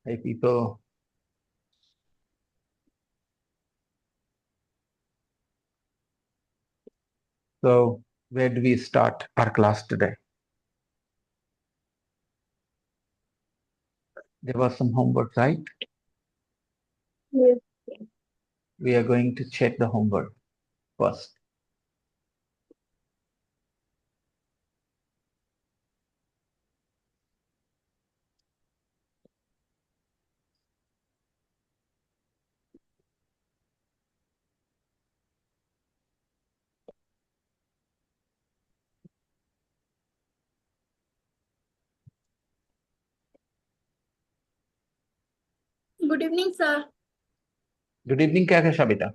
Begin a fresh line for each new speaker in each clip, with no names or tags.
Hey, people. So, where do we start our class today? There was some homework, right?
Yes.
We are going to check the homework first.
Good evening, sir.
Good evening, क्या कैसा बेटा?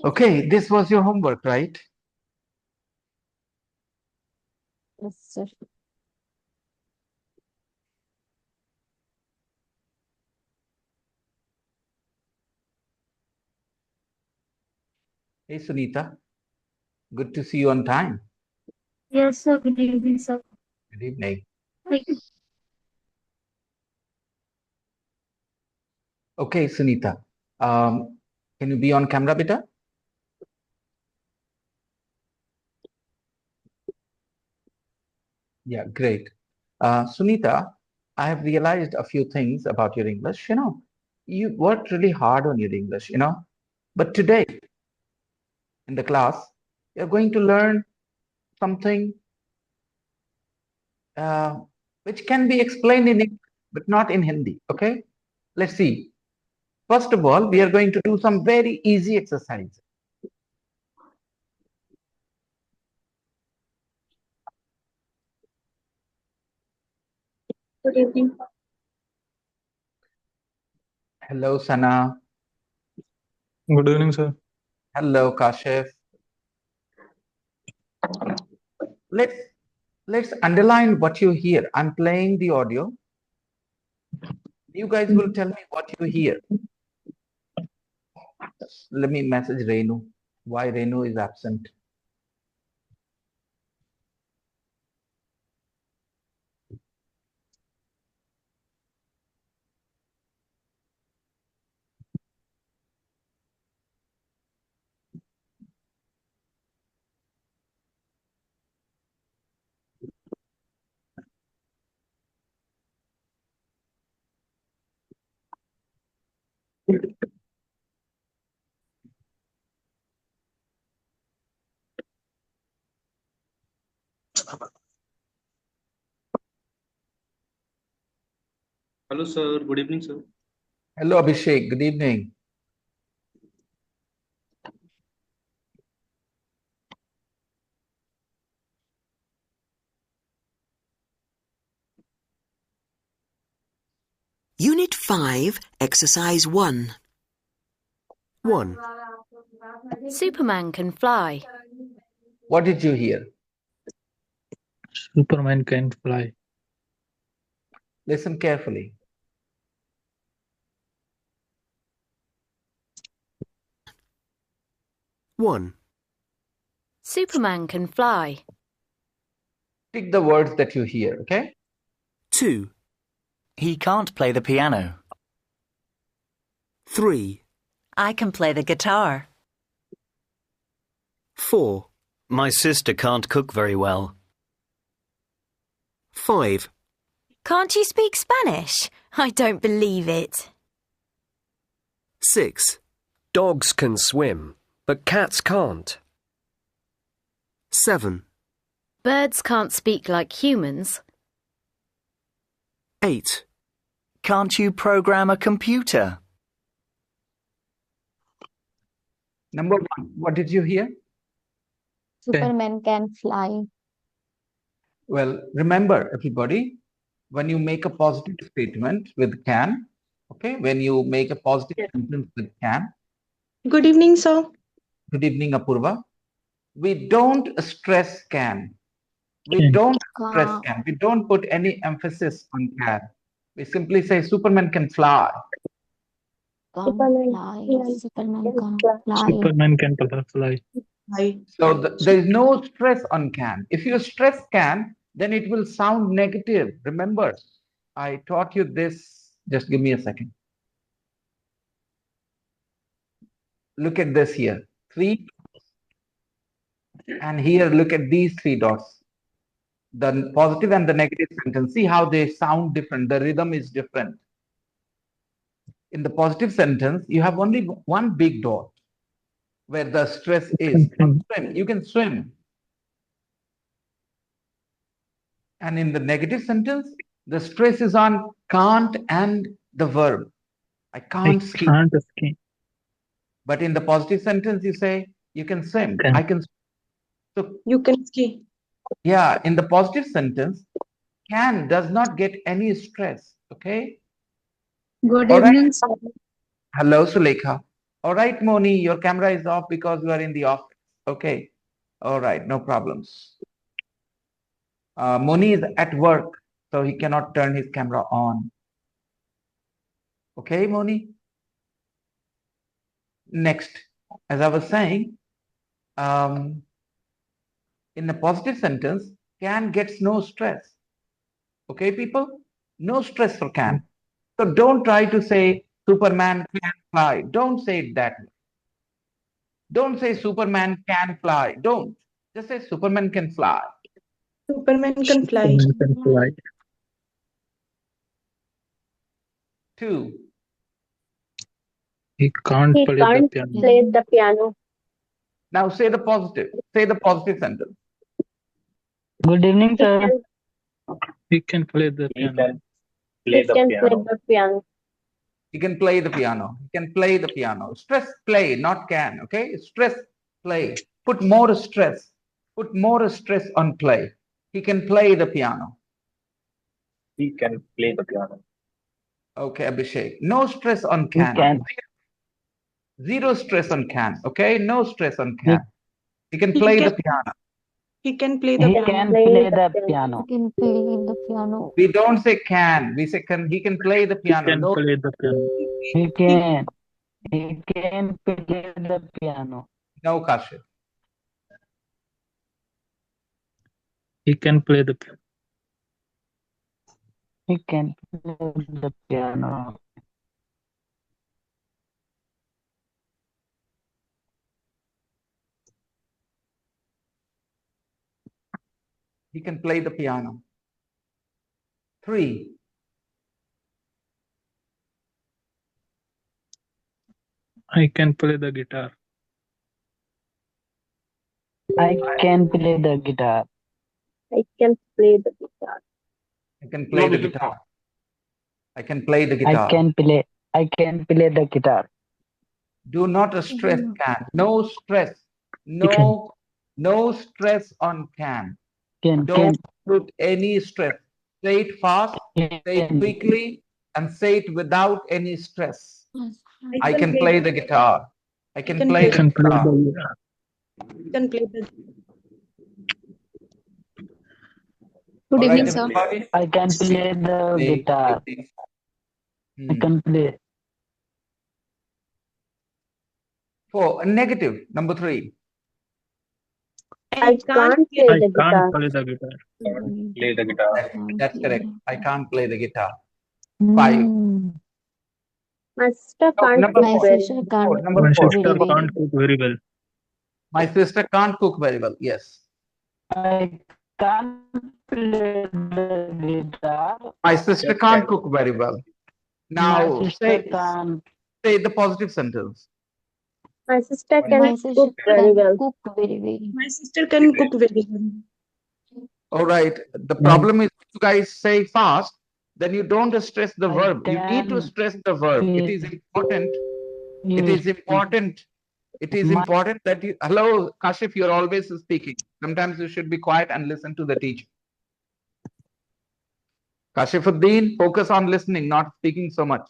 Okay, this was your homework, right?
Yes, sir.
Hey, Sunita. Good to see you on time.
Yes, sir. Good evening, sir.
Good evening. Okay, Sunita. Can you be on camera, beta? Yeah, great. Sunita, I have realized a few things about your English. You worked really hard on your English, but today in the class, you're going to learn something uh, which can be explained in English, but not in Hindi. Okay, let's see. First of all, we are going to do some very easy exercises.
Good evening.
Hello, Sana.
Good evening, sir.
Hello, Kashif. Let's underline what you hear. I'm playing the audio. You guys will tell me what you hear. Let me message Renu. Why Renu is absent?
Hello, sir. Good evening, sir.
Hello, Abhishek. Good evening.
Unit 5, Exercise 1. 1.
Superman can fly.
What did you hear?
Superman can't fly.
Listen carefully.
1.
Superman can fly.
Pick the words that you hear, okay?
2.
He can't play the piano.
3.
I can play the guitar.
4.
My sister can't cook very well.
5.
Can't you speak Spanish? I don't believe it.
6.
Dogs can swim, but cats can't.
7.
Birds can't speak like humans.
8.
Can't you program a computer?
Number 1, what did you hear?
Superman can fly.
Well, remember, everybody, when you make a positive statement with can, okay, when you make a positive sentence with can.
Good evening, sir.
Good evening, Apurva. We don't stress can. We don't stress can. We don't put any emphasis on can. We simply say Superman can fly.
Superman can't fly.
Superman can fly.
So there is no stress on can. If you stress can, then it will sound negative. Remember, I taught you this. Just give me a second. Look at this here. 3. And here, look at these 3 dots. The positive and the negative sentence. See how they sound different. The rhythm is different. In the positive sentence, you have only one big dot where the stress is. Swim. You can swim. And in the negative sentence, the stress is on can't and the verb. I can't ski. But in the positive sentence, you say you can swim. I can. So
You can ski.
yeah, in the positive sentence, can does not get any stress. Okay.
Good
All right.
evening, sir.
Hello, Sulekha. All right, Moni, your camera is off because you are in the office. Okay. All right, no problems. Moni is at work, so he cannot turn his camera on. Okay, Moni? Next, as I was saying, in a positive sentence, can gets no stress. Okay, people? No stress for can. So don't try to say Superman can fly. Don't say it that way. Don't say Superman can fly. Don't. Just say Superman can fly.
Superman can fly.
2.
He can't play the piano.
the piano.
Now say the positive. Say the positive sentence.
Good evening, sir.
He can play the piano.
He can play the piano.
He can play the piano. He can play the piano. Stress play, not can. Okay? Stress play. Put more stress. Put more stress on play. He can play the piano.
He can play the piano.
Okay, Abhishek. No stress on
He
can.
can.
Zero stress on can. Okay? No stress on can. He can play the piano.
He can play the
He
piano.
can play the piano.
He can play the piano.
We don't say can. We say can. He can play the piano.
He can
No,
play the piano.
He can. He can play the piano.
no, Kashif.
He can play the piano.
He can play the piano.
He can play the piano. 3.
I can play the guitar.
I can play the guitar.
I can play the guitar.
I can play the guitar. I can play the
I
guitar.
can play the guitar.
Do not stress can. No stress. No stress on can. Don't put any stress. Say it fast, say it quickly, and say it without any stress. I can play the guitar. I can play the guitar.
You can play the.
Good
All
evening,
right,
sir.
everybody?
I can play the guitar. I can play.
4. Negative. Number 3.
I can't play
I
the
can't
guitar.
play the guitar. Play the guitar.
That's correct. I can't play the guitar. 5.
My sister
No,
can't
number
cook
four.
very
Four, number
My
four.
sister can't cook very well.
My sister can't cook very well. Yes.
I can't play the guitar.
My sister can't cook very well. Now
My sister can't.
say the positive sentence.
My sister can cook very well.
My sister can cook very well.
All right. The problem is you guys say fast, then you don't stress the verb. You need to stress the verb. It is important. It is important. It is important that you. Hello, Kashif, you're always speaking. Sometimes you should be quiet and listen to the teacher. Kashifuddin, focus on listening, not speaking so much.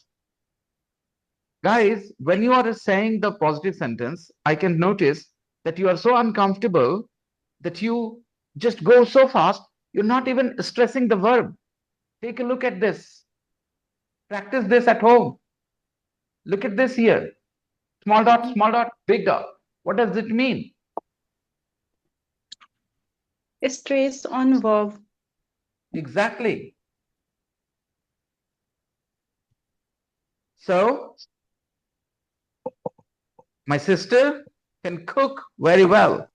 Guys, when you are saying the positive sentence, I can notice that you are so uncomfortable that you just go so fast, you're not even stressing the verb. Take a look at this. Practice this at home. Look at this here. Small dot, big dot. What does it mean?
Stress on verb.
Exactly. So, my sister can cook very well.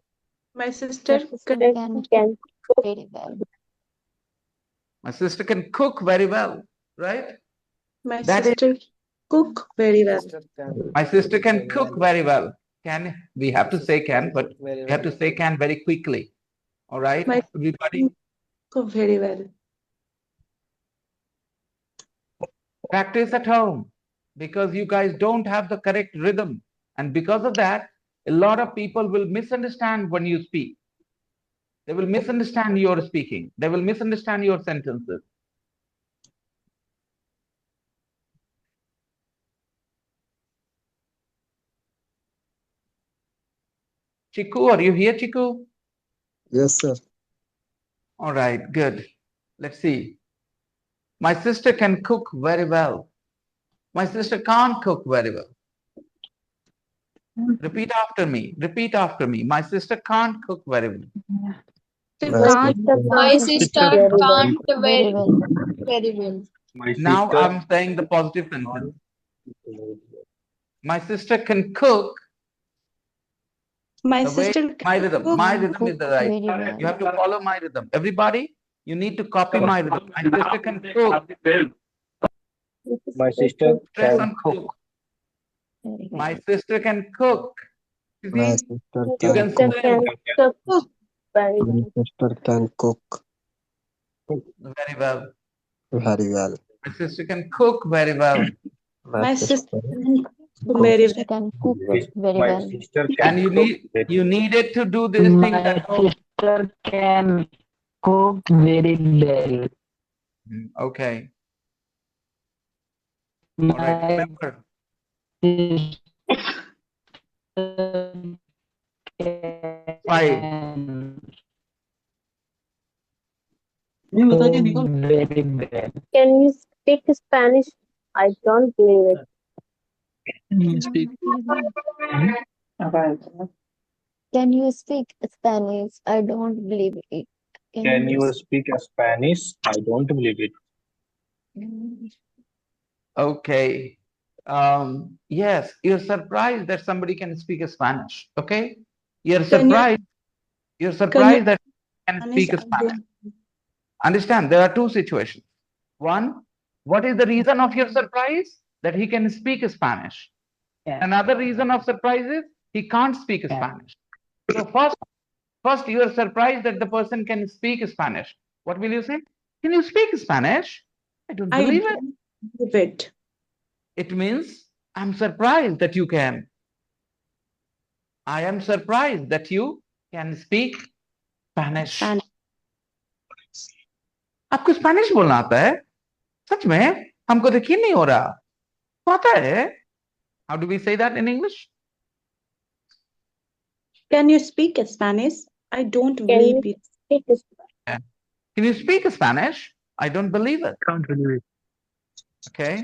My sister can
Can
Very well.
My sister can cook very well, right?
my
That is,
sister cook very well.
my sister can cook very well. Can, we have to say can, but we have to say can very quickly. All right,
My
everybody?
cook very well.
Practice at home because you guys don't have the correct rhythm. And because of that, a lot of people will misunderstand when you speak. They will misunderstand your speaking. They will misunderstand your sentences. Chiku, are you here, Chiku?
Yes, sir.
All right, good. Let's see. My sister can cook very well. My sister can't cook very well. Repeat after me. Repeat after me. My sister can't cook very well.
My sister can't
Very well.
very well.
Now I'm saying the positive sentence. My sister can cook
My
the way
sister
my
can
rhythm.
cook.
My rhythm is the right.
Very well.
You have to follow my rhythm. Everybody, you need to copy my rhythm. My sister can cook.
My sister
Stress
can
on cook.
Very well.
My sister can cook. You
My
see,
sister
you
can
can
cook.
swim
cook very
My
well.
sister can cook
very well.
very well.
My sister can cook very well.
My
My
sister
sister can cook
My
very
sister
well.
can cook very well.
And you needed to do these things
My
at home.
sister can cook very well.
Okay. All right.
My
Remember,
sister
five.
can cook very well.
Can you speak Spanish? I don't believe it.
Can you speak?
Can you speak Spanish? I don't believe it.
Can you speak Spanish? I don't believe it.
Okay. Yes, you're surprised that somebody can speak Spanish. Okay. You're
Can you
surprised. You're
can you
surprised that can
Spanish?
speak
I
Spanish.
don't.
Understand? There are two situations. One, what is the reason of your surprise? That he can speak Spanish.
Yeah.
Another reason of surprise is he can't speak
Yeah.
Spanish. So first you are surprised that the person can speak Spanish. What will you say? Can you speak Spanish? I don't
I
believe it.
don't believe it.
It means I'm surprised that you can. I am surprised that you can speak Spanish.
Spanish.
आपको Spanish बोलना आता है? सच में? हमको यकीन नहीं हो रहा. तो आता है? How do we say that in English?
Can you speak Spanish? I don't
Can
believe
you
it.
speak
Can you speak Spanish? I don't believe it.
Can't believe it.
Okay.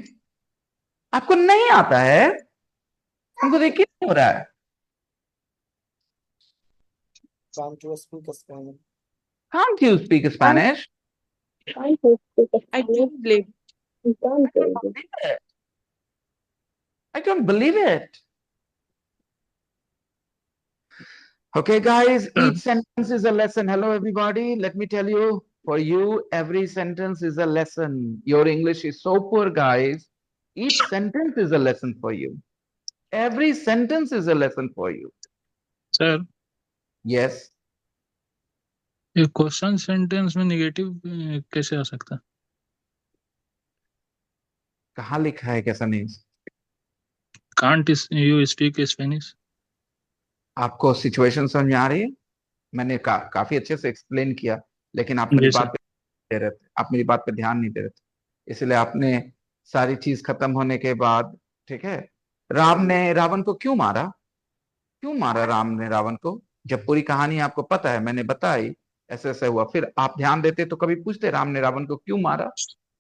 आपको नहीं आता है? हमको यकीन नहीं हो रहा है.
Can't you speak Spanish?
Can't you speak Spanish?
Can't you speak
I
Spanish?
don't believe.
You don't believe it.
I don't believe it. Okay, guys, each sentence is a lesson. Hello, everybody. Let me tell you, for you, every sentence is a lesson. Your English is so poor, guys. Each sentence is a lesson for you. Every sentence is a lesson for you.
Sir,
Yes.
ये question sentence में negative कैसे आ सकता है?
कहाँ लिखा है कैसा नहीं?
Can't you speak Spanish?
आपको सिचुएशन समझ में आ रही है? मैंने काफी अच्छे से एक्सप्लेन किया, लेकिन आप मेरी
जी,
बात पे दे रहे थे. आप मेरी बात पे ध्यान नहीं दे रहे थे. इसलिए आपने सारी चीज खत्म होने के बाद, ठीक है, राम ने रावण को क्यों मारा? क्यों मारा राम ने रावण को? जब पूरी कहानी आपको पता है, मैंने बताई ऐसे ऐसे हुआ, फिर आप ध्यान देते तो कभी पूछते राम ने रावण को क्यों मारा?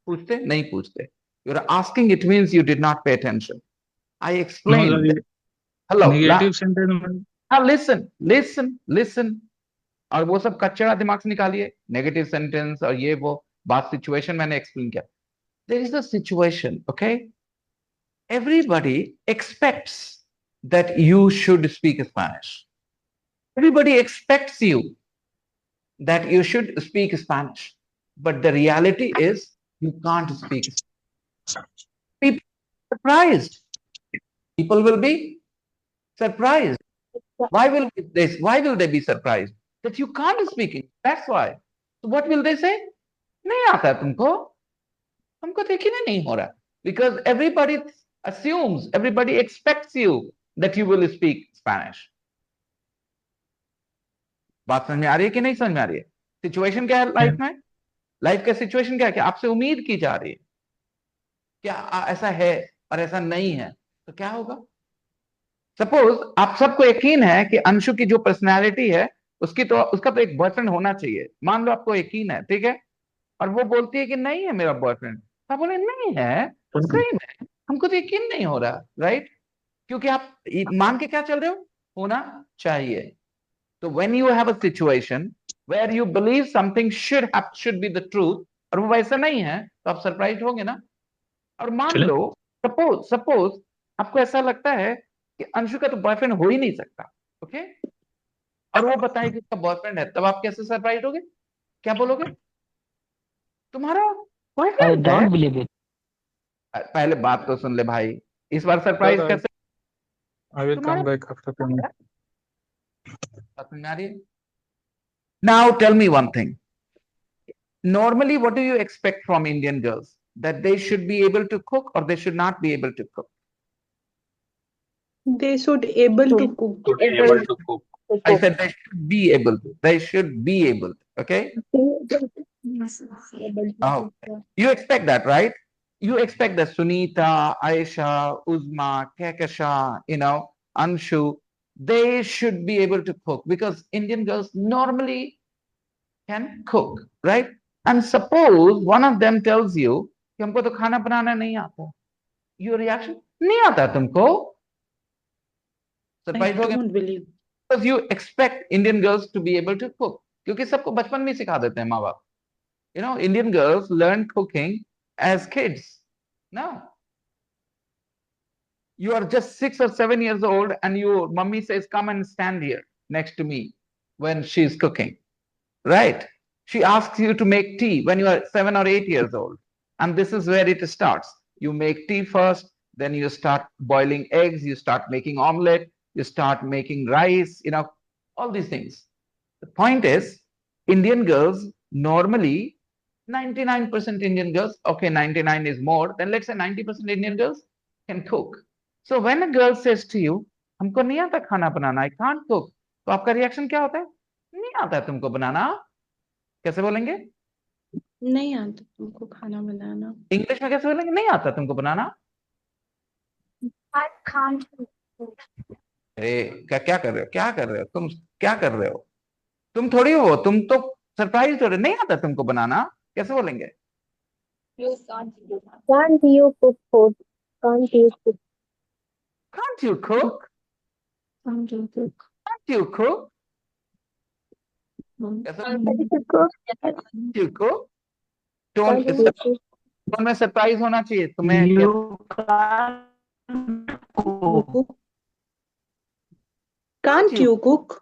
पूछते नहीं? पूछते. You are asking, it means you did not pay attention. I
No,
explained.
sir.
Hello.
Negative sentence में
Now listen. और वो सब कचरा दिमाग से निकालिए, नेगेटिव सेंटेंस और ये वो बात, सिचुएशन मैंने एक्सप्लेन किया. There is a situation, okay? Everybody expects that you should speak Spanish. Everybody expects you that you should speak Spanish. But the reality is you can't speak Spanish. People are surprised. People will be surprised. Why will they be surprised? That you can't speak it. That's why. So what will they say? नहीं आता तुमको, हमको तो यकीन नहीं हो रहा. Because everybody assumes, everybody expects you that you will speak Spanish. बात समझ में आ रही है कि नहीं समझ में आ रही है? सिचुएशन क्या है लाइफ में? लाइफ का सिचुएशन क्या है कि आपसे उम्मीद की जा रही है, क्या ऐसा है और ऐसा नहीं है, तो क्या होगा? सपोज आप सबको यकीन है कि अंशु की जो पर्सनैलिटी है उसका तो एक बॉयफ्रेंड होना चाहिए. मान लो आपको यकीन है, ठीक है, और वो बोलती है कि नहीं है मेरा बॉयफ्रेंड. आप बोले नहीं है, सही में हमको तो यकीन नहीं हो रहा, राइट? क्योंकि आप मान के क्या चल रहे हो, होना चाहिए. तो when you have a situation where you believe something should be the truth और वो वैसा नहीं है, तो आप सरप्राइज होंगे ना. और मान लो सपोज आपको ऐसा लगता है कि अंशु का तो बॉयफ्रेंड हो ही नहीं सकता, ओके, और वो बताए कि उसका बॉयफ्रेंड है, तब आप कैसे सरप्राइज होगे? क्या बोलोगे? तुम्हारा
I
बॉयफ्रेंड है?
don't believe it.
पहले बात तो सुन ले भाई, इस बार सरप्राइज
Sir,
कैसे?
I will
तुम्हारा
come back after payment.
बात समझ में आ रही है? Now tell me one thing. Normally, what do you expect from Indian girls? That they should be able to cook or they should not be able to cook?
They should able to cook.
To be able to cook.
I said they should be able to. They should be able to. Okay? Oh, you expect that, right? You expect that Sunita, Aisha, Uzma, Kekasha, Anshu, they should be able to cook because Indian girls normally can cook, right? And suppose one of them tells you कि हमको तो खाना बनाना नहीं आता. Your reaction? नहीं आता तुमको?
I
Surprise हो गया?
don't believe.
Because you expect Indian girls to be able to cook. क्योंकि सबको बचपन में सिखा देते हैं माँ बाप. Indian girls learn cooking as kids. No. You are just 6 or 7 years old and your mummy says, come and stand here next to me when she's cooking, right? She asks you to make tea when you are 7 or 8 years old. And this is where it starts. You make tea first, then you start boiling eggs, you start making omelette, you start making rice, all these things. The point is, Indian girls normally, 99% Indian girls, okay, 99 is more, then let's say 90% Indian girls can cook. So when a girl says to you, हमको नहीं आता खाना बनाना, I can't cook, तो आपका reaction क्या होता है? नहीं आता तुमको बनाना. कैसे बोलेंगे?
नहीं आता तुमको खाना बनाना.
इंग्लिश में कैसे बोलेंगे? नहीं आता तुमको बनाना.
I can't.
अरे क्या कर रहे हो? क्या कर रहे हो तुम? क्या कर रहे हो? तुम थोड़ी हो, तुम तो सरप्राइज हो रहे. नहीं आता तुमको बनाना, कैसे बोलेंगे?
You can't do that. Can't you cook food? Can't you cook?
Can't you cook?
Can't you cook?
Can't you cook? कैसे?
Can't you cook?
Can't you cook?
Can't you cook?
तुम्हें सरप्राइज होना चाहिए. तुम्हें
You can't cook.
Can't you cook?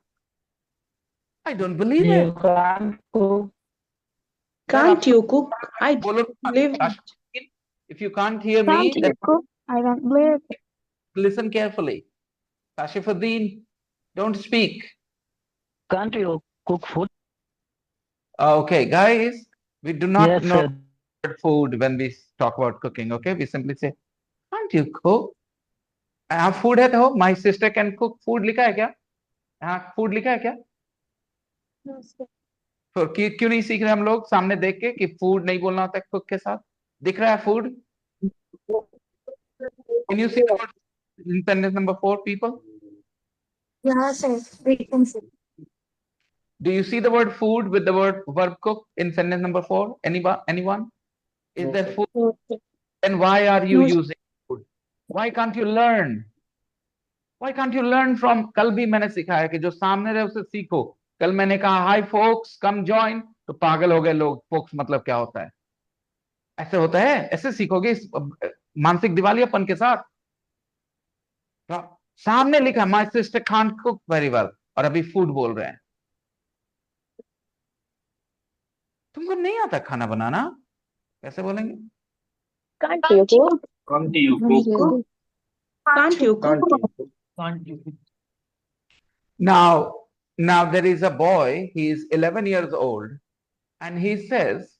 I don't believe
You
it.
can't cook.
Can't you cook? I
बोलो
believe.
if you can't hear
Can't
me,
you
then
cook? I don't believe it.
listen carefully. Kashifuddin, don't speak.
Can't you cook food?
Okay, guys, we do not
Yes,
know
sir.
food when we talk about cooking. Okay, we simply say, can't you cook? food है तो my sister can cook. Food लिखा है क्या? food लिखा है क्या?
No, sir.
तो क्यों नहीं सीख रहे हम लोग सामने देख के कि फूड नहीं बोलना होता है कुक के साथ? दिख रहा है food? Can you see the word in sentence number 4, people?
Yeah, sir. We can see.
Do you see the word food with the verb cook in sentence number 4? Anyone? Is there food?
No, sir.
Then why are you
No, sir.
using food? Why can't you learn? Why can't you learn from? कल भी मैंने सिखाया कि जो सामने रहे उसे सीखो. कल मैंने कहा हाय फोक्स कम ज्वाइन, तो पागल हो गए लोग. फोक्स मतलब क्या होता है? ऐसे होता है? ऐसे सीखोगे इस मानसिक दिवालियापन के साथ? तो सामने लिखा my sister can't cook very well, और अभी फूड बोल रहे हैं. तुमको नहीं आता खाना बनाना, कैसे बोलेंगे?
Can't you cook?
Can't you
Not
cook?
really.
Can't you cook?
Can't you cook?
Now there is a boy, he is 11 years old, and he says,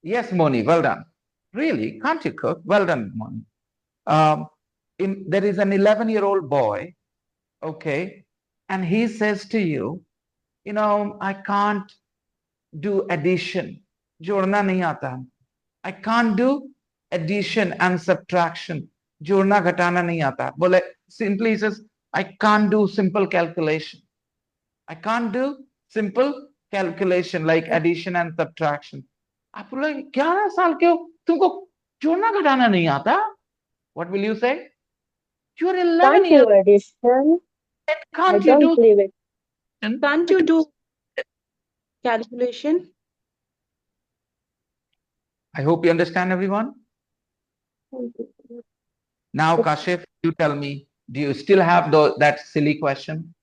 yes, Moni, well done. Really? Can't you cook? Well done, Moni. There is an 11-year-old boy, okay, and he says to you, you know, I can't do addition. जोड़ना नहीं आता. I can't do addition and subtraction. जोड़ना घटाना नहीं आता. बोले, simply he says, I can't do simple calculation. I can't do simple calculation like addition and subtraction. आप बोले 11 साल के हो, तुमको जोड़ना घटाना नहीं आता? What will you say? You are 11
Can't
years
you addition? I
Can't you
don't
do?
believe it.
Can't you do calculation?
I hope you understand, everyone. Now, Kashif, you tell me, do you still have that silly question?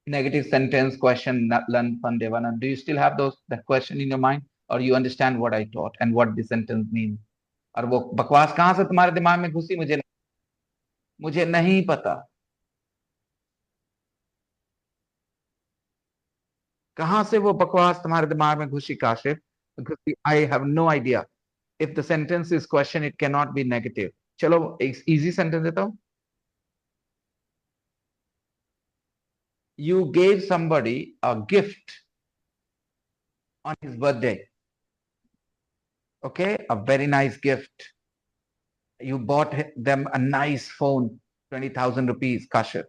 Negative sentence question, Lan Pandevana. Do you still have that question in your mind? Or you understand what I taught and what the sentence means? और वो बकवास कहाँ से तुम्हारे दिमाग में घुसी मुझे नहीं पता. कहाँ से वो बकवास तुम्हारे दिमाग में घुसी, Kashif? Because I have no idea. If the sentence is question, it cannot be negative. चलो एक easy sentence देता हूँ. You gave somebody a gift on his birthday. Okay, a very nice gift. You bought them a nice phone, 20,000 rupees. Kashif,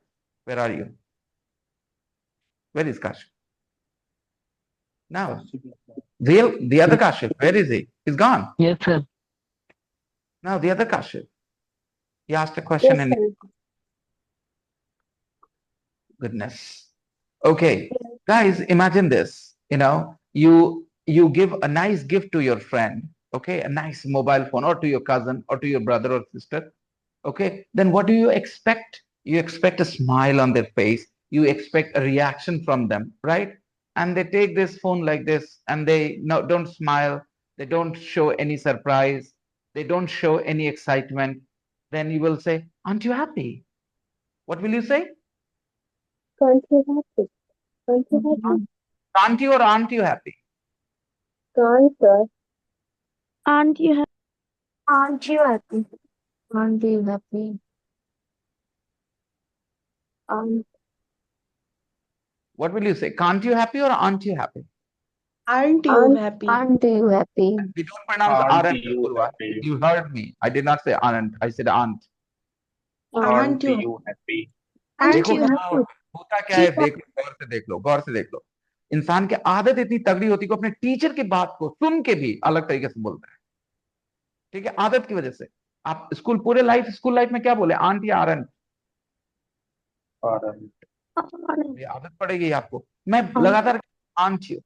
where are you? Where is Kashif? Now, the other Kashif, where is he? He's gone.
Yes, sir.
Now, the other Kashif. He asked a question
Yes,
and
sir.
goodness. Okay, guys, imagine this. You know, you give a nice gift to your friend, okay, a nice mobile phone, or to your cousin, or to your brother or sister, okay. Then what do you expect? You expect a smile on their face. You expect a reaction from them, right? And they take this phone like this, and they don't smile. They don't show any surprise. They don't show any excitement. Then you will say, "Aren't you happy?" What will you say?
Can't you happy? Can't you happy?
Aren't you or aren't you happy?
Can't, sir.
Aren't you happy? Aren't you happy? Aren't you happy?
What will you say? Can't you happy or aren't you happy?
Aren't you
Aren't-
happy?
Aren't you happy?
We don't pronounce
Aren't
aren't.
you
Purva.
happy?
You heard me. I did not say aren't. I said aren't.
Aren't
you
you happy?
Aren't
देखो
you
क्या
happy?
होता क्या है, देख लो, गौर से देख लो, गौर से देख लो. इंसान की आदत इतनी तगड़ी होती है कि अपने टीचर की बात को सुन के भी अलग तरीके से बोलता है. ठीक है, आदत की वजह से. आप स्कूल लाइफ में क्या बोले, आंट या आरंट?
Aren't.
ये आदत पड़ेगी आपको. मैं लगातार aunt you,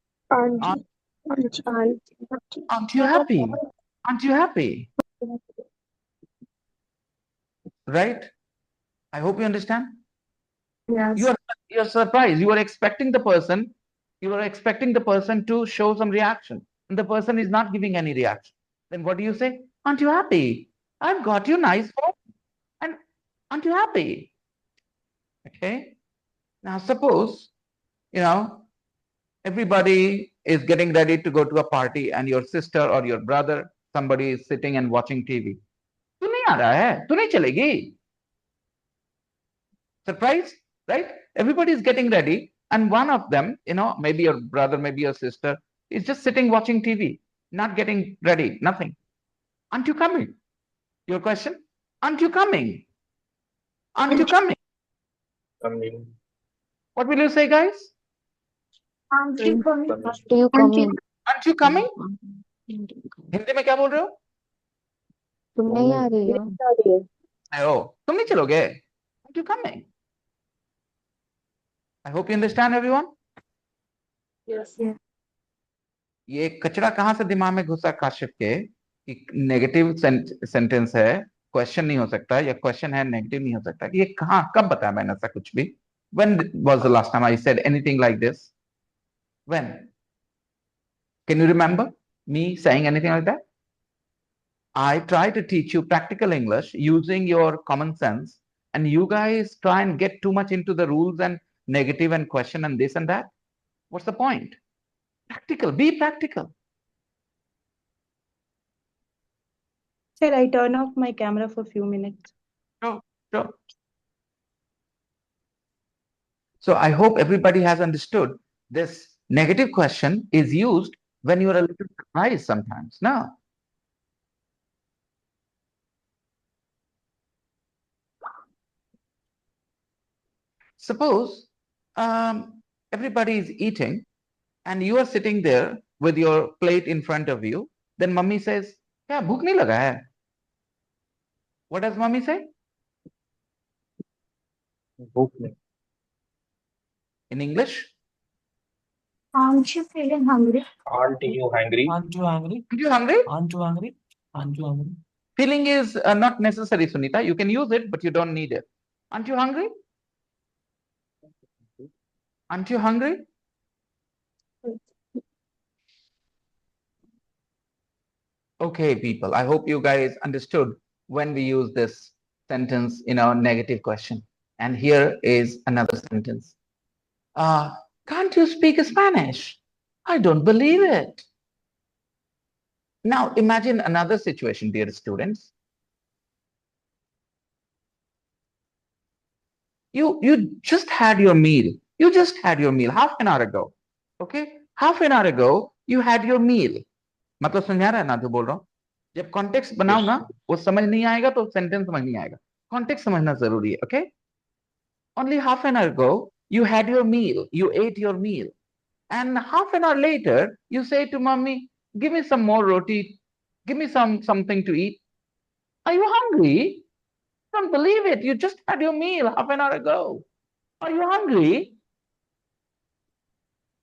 aren't you happy? Aren't you happy? Right? I hope you understand.
Yes.
You're surprised. You are expecting the person to show some reaction, and the person is not giving any reaction. Then what do you say? Aren't you happy? I've got you nice phone, and aren't you happy? Okay. Now suppose, you know, everybody is getting ready to go to a party, and your sister or your brother, somebody is sitting and watching TV. तू नहीं आ रहा है, तू नहीं चलेगी. Surprise, right? Everybody is getting ready, and one of them, you know, maybe your brother, maybe your sister, is just sitting watching TV, not getting ready, nothing. Aren't you coming? Your question? Aren't you coming? Aren't you coming?
Coming.
What will you say, guys?
Aren't you coming?
Coming.
Aren't you coming?
Aren't you coming? Hindi में क्या बोल रहे हो?
तुम नहीं आ रही हो?
ओ, तुम नहीं चलोगे? Aren't you coming? I hope you understand everyone.
Yes.
ये कचरा कहाँ से दिमाग में घुसा काशिफ के कि नेगेटिव सेंटेंस है, क्वेश्चन नहीं हो सकता, या क्वेश्चन है नेगेटिव नहीं हो सकता? ये कहाँ कब बताया मैंने ऐसा कुछ भी? When was the last time I said anything like this? When? Can you remember me saying anything like that? I try to teach you practical English using your common sense, and you guys try and get too much into the rules and negative and question and this and that. What's the point? Practical, be practical.
Sir, I turn off my camera for a few minutes.
Sure. So I hope everybody has understood this negative question is used when you're a little surprised sometimes. Now, suppose everybody is eating and you are sitting there with your plate in front of you. Then mummy says, "Kya bhook nahi laga hai?" What does mummy say?
Book me.
In English?
Aren't you feeling hungry?
Aren't you hungry?
Aren't you hungry?
Aren't you hungry?
Aren't you hungry? Aren't you hungry?
Feeling is not necessary, Sunita. You can use it, but you don't need it. Aren't you hungry? Aren't you hungry? Okay, people, I hope you guys understood when we use this sentence in our negative question. And here is another sentence. Can't you speak Spanish? I don't believe it. Now imagine another situation, dear students. You just had your meal. You just had your meal half an hour ago. Okay? Half an hour ago, you had your meal. मतलब समझ आ रहा है ना जो बोल रहा हूँ? जब कॉन्टेक्स्ट बनाओ ना, वो समझ नहीं आएगा तो सेंटेंस समझ नहीं आएगा. कॉन्टेक्स्ट समझना जरूरी है. Okay? Only half an hour ago, you had your meal. You ate your meal. And half an hour later, you say to mommy, "Give me some more roti. Give me something to eat." Are you hungry? Don't believe it. You just had your meal half an hour ago. Are you hungry?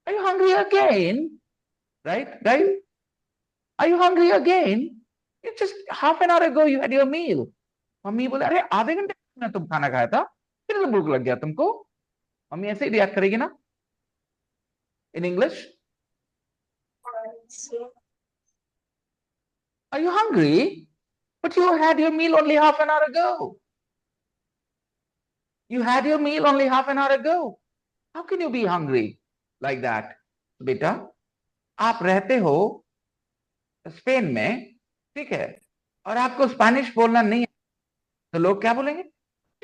Are you hungry again? Right? Guys? Are you hungry again? You just half an hour ago you had your meal. Mummy बोले, अरे आधे घंटे में तुम खाना खाया था, फिर तो भूख लग गया तुमको. मम्मी ऐसे ही रिएक्ट करेगी ना? In English? Are you hungry? But you had your meal only half an hour ago. You had your meal only half an hour ago. How can you be hungry like that? बेटा, आप रहते हो Spain में, ठीक है, और आपको Spanish बोलना नहीं है, तो लोग क्या बोलेंगे?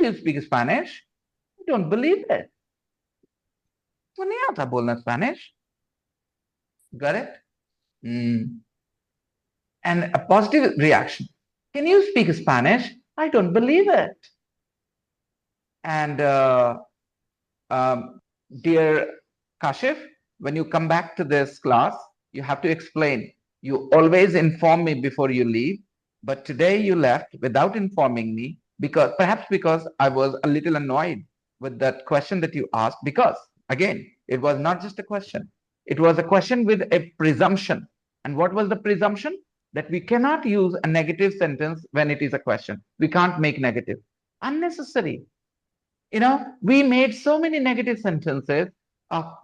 You speak Spanish? I don't believe it. तो नहीं आता बोलना Spanish. Got it? And a positive reaction. Can you speak Spanish? I don't believe it. And dear Kashif, when you come back to this class, you have to explain. You always inform me before you leave, but today you left without informing me, because perhaps because I was a little annoyed with that question that you asked, because again, it was not just a question. It was a question with a presumption. And what was the presumption? That we cannot use a negative sentence when it is a question. We can't make negative. Unnecessary. You know, we made so many negative sentences,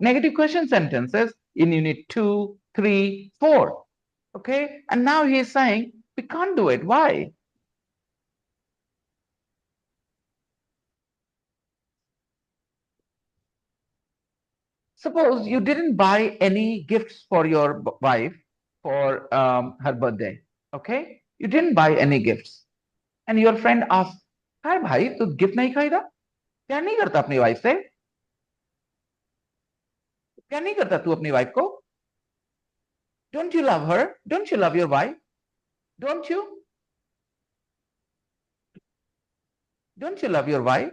negative question sentences in unit 2, 3, 4. Okay. And now he is saying we can't do it. Why? Suppose you didn't buy any gifts for your wife for her birthday. Okay. You didn't buy any gifts. And your friend asks, "Hi, bhai, tu gift nahi kharida? क्या नहीं करता अपनी wife से? क्या नहीं करता तू अपनी वाइफ को? Don't you love her? Don't you love your wife? Don't you? Don't you love your wife?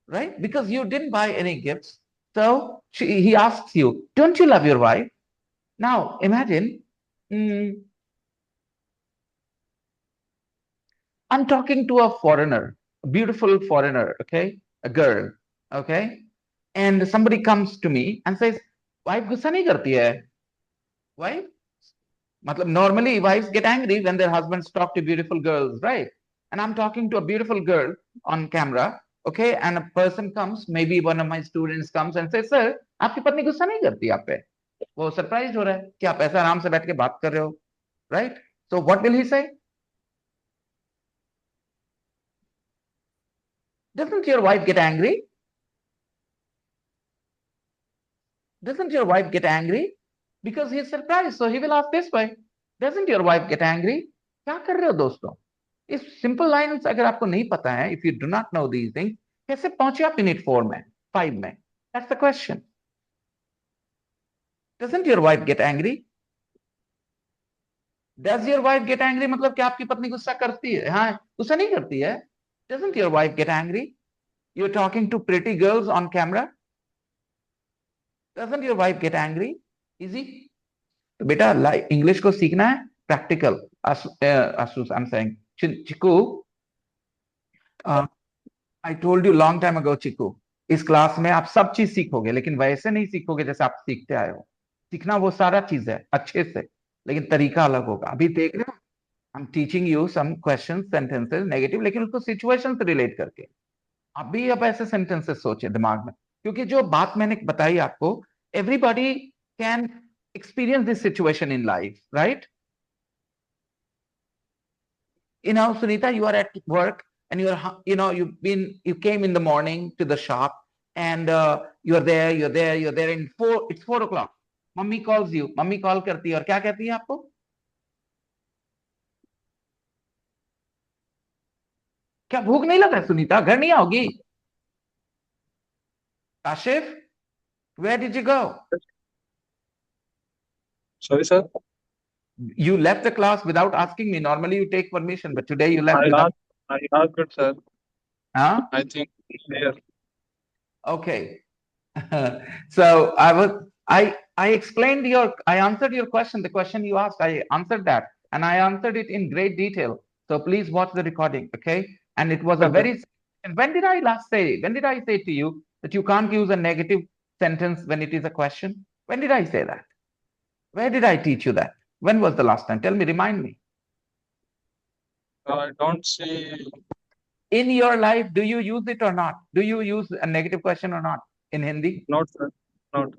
Right? Because you didn't buy any gifts. So he asks you, don't you love your wife? Now imagine, I'm talking to a foreigner. a beautiful foreigner, okay, a girl, okay, and somebody comes to me and says, "Wife गुस्सा नहीं करती है?" Wife, मतलब normally wives get angry when their husbands talk to beautiful girls, right? And I'm talking to a beautiful girl on camera, okay, and a person comes, maybe one of my students comes and says, "Sir, आपकी पत्नी गुस्सा नहीं करती आप पे?" वो surprise हो रहा है कि आप ऐसा आराम से बैठ के बात कर रहे हो, right? So what will he say? Doesn't your wife get angry? Doesn't your wife get angry? Because he is surprised. So he will ask this way. Doesn't your wife get angry? क्या कर रहे हो दोस्तों? इस simple lines अगर आपको नहीं पता है, if you do not know these things, कैसे पहुंचे आप यूनिट 4 में, 5 में? That's the question. Doesn't your wife get angry? Does your wife get angry मतलब क्या आपकी पत्नी गुस्सा करती है? हाँ, गुस्सा नहीं करती है. Doesn't your wife get angry? You're talking to pretty girls on camera. Doesn't your wife get angry? Easy. तो बेटा इंग्लिश को सीखना है practical. Asus, I'm saying, Chiku, I told you long time ago, Chiku, इस class में आप सब चीज सीखोगे, लेकिन वैसे नहीं सीखोगे जैसे आप सीखते आए हो. सीखना वो सारा चीज है अच्छे से, लेकिन तरीका अलग होगा. अभी देख रहे हो, I'm teaching you some questions, sentences, negative, लेकिन उसको सिचुएशन से रिलेट करके. अभी अब ऐसे सेंटेंसेस सोचे दिमाग में, क्योंकि जो बात मैंने बताई आपको, everybody can experience this situation in life, right? Sunita, you are at work and you came in the morning to the shop and you're there in it's 4 o'clock. Mummy calls you. Mummy call करती है और क्या कहती है आपको? क्या भूख नहीं लगा सुनीता? घर नहीं आओगी? Kashif, where did you go?
Sorry, sir.
You left the class without asking me. Normally you take permission, but today you left without.
I asked it, sir.
Huh?
I think clear.
Okay. So I answered your question, the question you asked, I answered that, and I answered it in great detail. So please watch the recording, okay? And it was a very. And when did I say to you that you can't use a negative sentence when it is a question? When did I say that? Where did I teach you that? When was the last time? Tell me, remind me.
I don't see.
In your life, do you use it or not? Do you use a negative question or not in Hindi?
Not, sir. Not.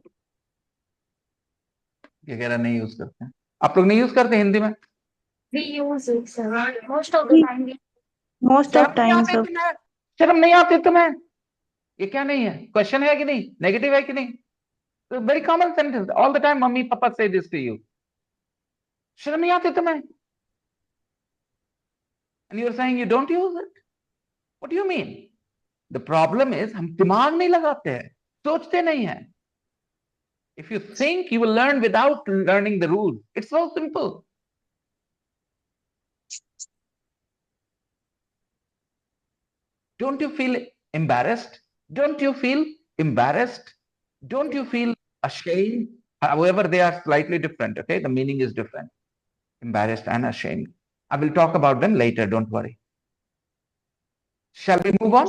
ये कह रहा नहीं use करते हैं. आप लोग नहीं use करते हिंदी में?
We use it, sir. Most of the time.
Most of time, sir.
शर्म नहीं आती तुम्हें? ये क्या नहीं है? क्वेश्चन है कि नहीं? नेगेटिव है कि नहीं? तो very common sentence. All the time mummy papa से दिस टू यू. शर्म नहीं आती तुम्हें? And you're saying you don't use it? What do you mean? The problem is हम दिमाग नहीं लगाते हैं, सोचते नहीं हैं. If you think, you will learn without learning the rules. It's so simple. Don't you feel embarrassed? Don't you feel embarrassed? Don't you feel ashamed? However, they are slightly different, okay? The meaning is different. Embarrassed and ashamed. I will talk about them later, don't worry. Shall we move on?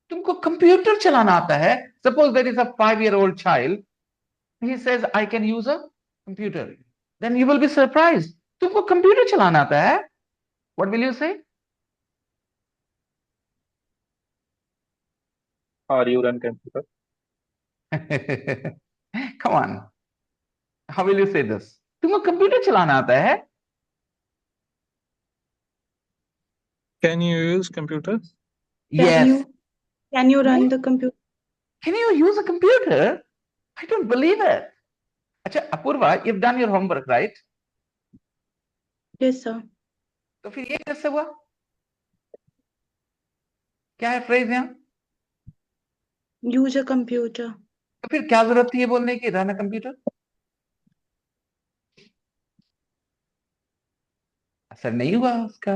तुमको computer चलाना आता है? Suppose there is a 5-year-old child. He says, I can use a computer. Then you will be surprised. तुमको computer चलाना आता है? What will you say?
Are you run computer?
Come on. How will you say this? तुमको computer चलाना आता है?
Can you use computer?
Yes.
Can you run the computer?
Can you use a computer? I don't believe it. अच्छा Apoorva, you've done your homework, right?
Yes, sir.
तो फिर ये कैसे हुआ? क्या है फ्रेज यहाँ?
Use a computer.
तो फिर क्या जरूरत थी ये बोलने की, रन अ कंप्यूटर? असर नहीं हुआ उसका,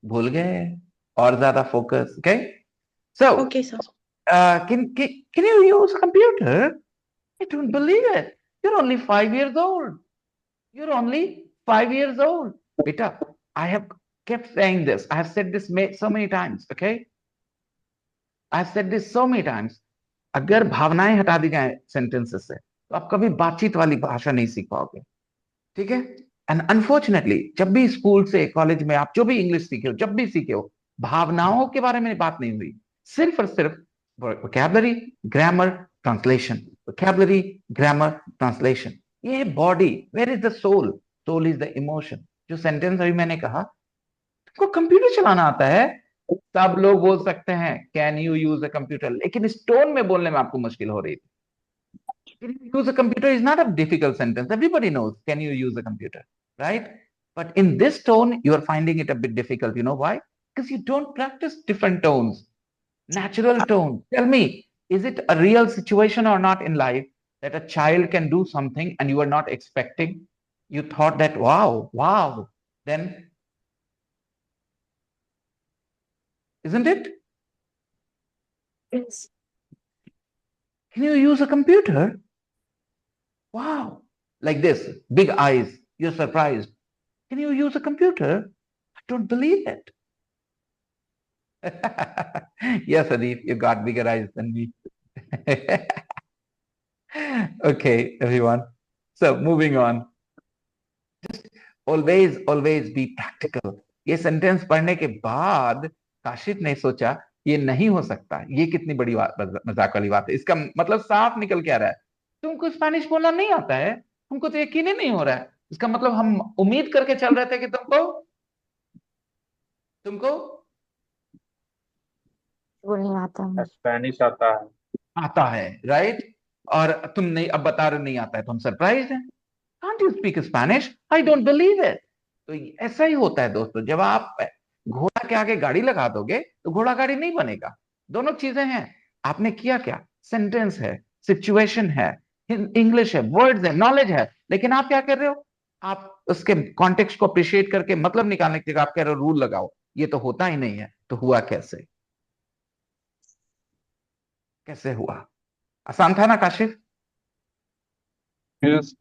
भूल गए, और ज्यादा focus. Okay? So,
Okay, sir.
Can you use a computer? I don't believe it. You're only 5 years old. You're only 5 years old. Beta, I have kept saying this. I have said this so many times, okay? I have said this so many times. अगर भावनाएं हटा दी जाए sentences से तो आप कभी बातचीत वाली भाषा नहीं सीख पाओगे, ठीक है? एंड अनफॉर्चुनेटली जब भी स्कूल से कॉलेज में आप जो भी इंग्लिश सीखे हो, जब भी सीखे हो, भावनाओं के बारे में बात नहीं हुई, सिर्फ और सिर्फ vocabulary, grammar, translation, vocabulary, grammar, translation. ये body, where is the soul? Soul is the emotion. जो सेंटेंस अभी मैंने कहा, तुमको कंप्यूटर चलाना आता है, सब लोग बोल सकते हैं can you use a computer, लेकिन इस टोन में बोलने में आपको मुश्किल हो रही थी. Can you use a computer is not a difficult sentence. Everybody knows, can you use a computer, right? But in this tone, you are finding it a bit difficult. You know why? Because you don't practice different tones, natural tone. Tell me, is it a real situation or not in life that a child can do something and you are not expecting? You thought that, wow, then, isn't it?
Yes.
Can you use a computer? Wow, like this, big eyes, you're surprised. Can you use a computer? I don't believe it. Yes, Adib, you got bigger eyes than me. Okay, everyone. So moving on. Just always be practical. ये sentence पढ़ने के बाद काशिफ ने सोचा ये नहीं हो सकता, ये कितनी बड़ी मजाक वाली बात है. इसका मतलब साफ निकल के आ रहा है, तुमको स्पेनिश बोलना नहीं आता है, तुमको तो यकीन ही नहीं हो रहा है. इसका मतलब हम उम्मीद करके चल रहे थे कि तुमको
नहीं आता है.
स्पेनिश आता
है, राइट? और तुम नहीं, अब बता रहे नहीं आता है, तुम सरप्राइज हैं. Can't you speak Spanish? I don't believe it. तो ऐसा ही होता है दोस्तों, जब आप घोड़ा के आगे गाड़ी लगा दोगे तो घोड़ा गाड़ी नहीं बनेगा. दोनों चीजें हैं. आपने किया क्या? सेंटेंस है, सिचुएशन है, इंग्लिश है, वर्ड्स है, नॉलेज है, लेकिन आप क्या कर रहे हो? आप उसके कॉन्टेक्स्ट को अप्रिशिएट करके मतलब निकालने की जगह आप कह रहे हो रूल लगाओ. ये तो होता ही नहीं है. तो हुआ कैसे? कैसे हुआ? आसान था ना Kashif?
Yes.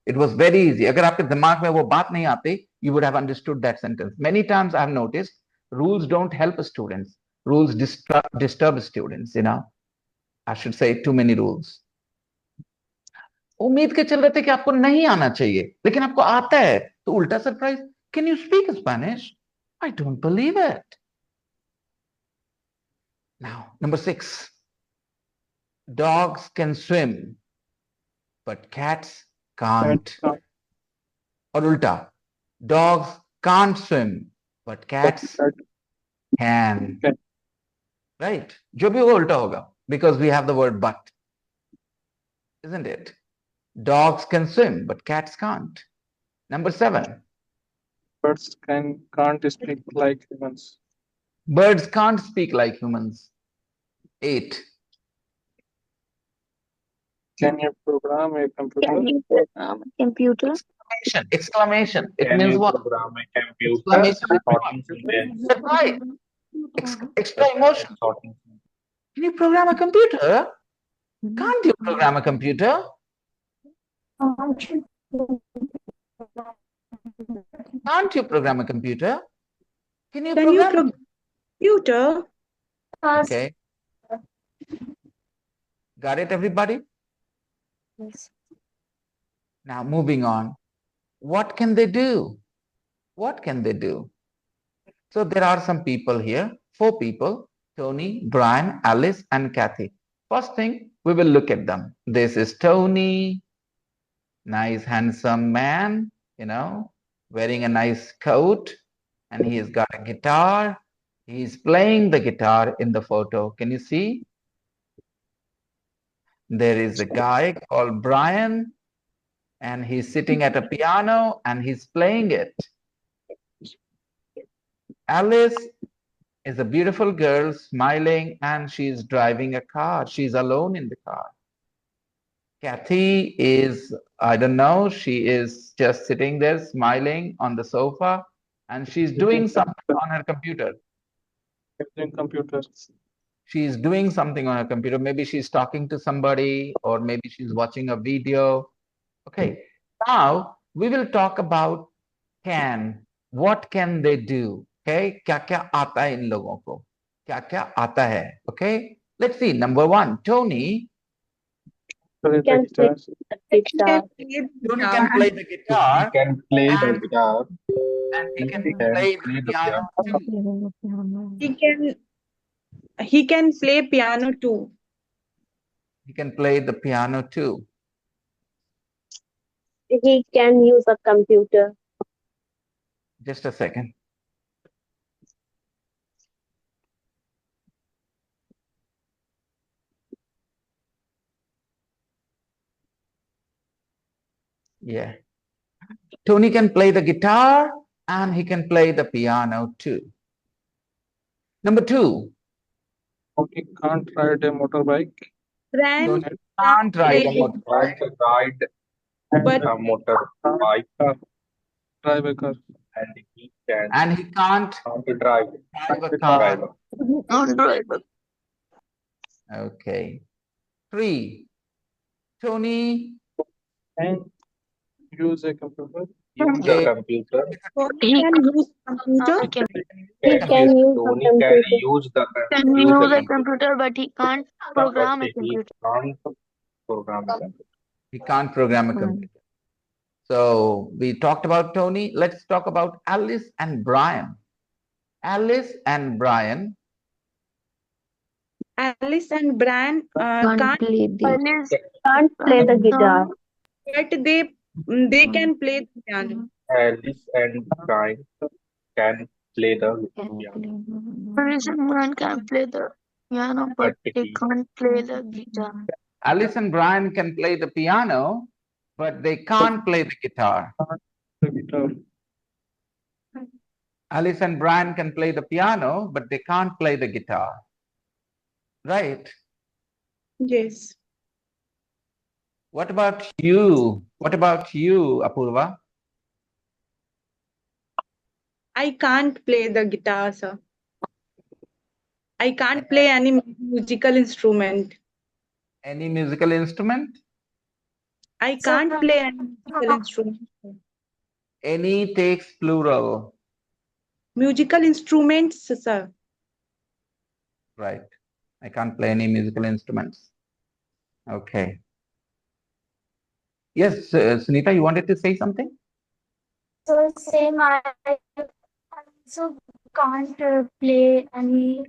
It was very easy. अगर आपके दिमाग में वो बात नहीं आती, you would have understood that sentence. Many times I have noticed rules don't help students. Rules disturb students, you know. I should say too many rules. उम्मीद के चल रहे थे कि आपको नहीं आना चाहिए, लेकिन आपको आता है, तो उल्टा surprise. Can you speak Spanish? I don't believe it. Now, number 6. Dogs can swim, but cats can't. और उल्टा, dogs can't swim, but cats can. Right? जो भी वो उल्टा होगा, because we have the word but. Isn't it? Dogs can swim, but cats can't. Number 7.
Birds can't speak like humans.
Birds can't speak like humans. 8.
Can you program a computer?
Can you program a computer?
Exclamation. It
Can
means
you
what?
program a computer?
Exclamation.
Sorting sentence.
That's right. Extra emotion.
Sorting sentence.
Can you program a computer? Can't you program a computer? Can't you program a computer? Can you program a
computer?
Okay. Got it, everybody?
Yes.
Now, moving on. What can they do? What can they do? So there are some people here, 4 people, Tony, Brian, Alice, and Kathy. First thing, we will look at them. This is Tony, nice, handsome man, you know, wearing a nice coat, and he's got a guitar. He's playing the guitar in the photo. Can you see? There is a guy called Brian, and he's sitting at a piano and he's playing it. Alice is a beautiful girl smiling and she's driving a car. She's alone in the car. Kathy is, I don't know, she is just sitting there smiling on the sofa and she's doing something on her computer.
Using computers.
She's doing something on her computer. Maybe she's talking to somebody or maybe she's watching a video. Okay, now we will talk about can. What can they do? Okay, क्या क्या आता है इन लोगों को? क्या क्या आता है? Okay, let's see. Number one, Tony.
Play the
Can play
guitar.
the guitar.
Tony can play the
He
guitar
can play the
and,
guitar.
and he
And
can
he can
play the
play the
piano
piano.
too.
He can play piano too.
He can play the piano too.
He can use a computer.
Just a second. Yeah. Tony can play the guitar and he can play the piano too. Number two,
Tony can't ride a motorbike.
Bran
Tony
can't
can't ride a
play,
motorbike.
Can't ride
but
a motorbike.
Drive a car.
And he can't drive
Drive a car.
driver.
Can't drive.
Okay. Three, Tony
And use a computer.
Use a computer.
Tony can use computer.
He can use a
Tony can
computer.
use the
Can
use
use
a
a computer, but he can't program a
but he
computer.
can't program a computer.
He can't program a computer. So we talked about Tony. Let's talk about Alice and Brian. Alice and Brian
Alice and Bran can't,
play the
Can't play the guitar.
but they can play the piano.
Alice and Brian can play the piano.
Alice and Brian can play the piano, but they can't play the guitar.
Alice and Brian can play the piano, but they can't play the guitar.
The guitar.
Alice and Brian can play the piano, but they can't play the guitar. Right?
Yes.
What about you? What about you, Apurva?
I can't play the guitar, sir. I can't play any musical instrument.
Any musical instrument?
I can't play any musical instrument.
Any takes plural.
Musical instruments, sir.
Right. I can't play any musical instruments. Okay. Yes, Sunita, you wanted to say something?
So same, I also can't play any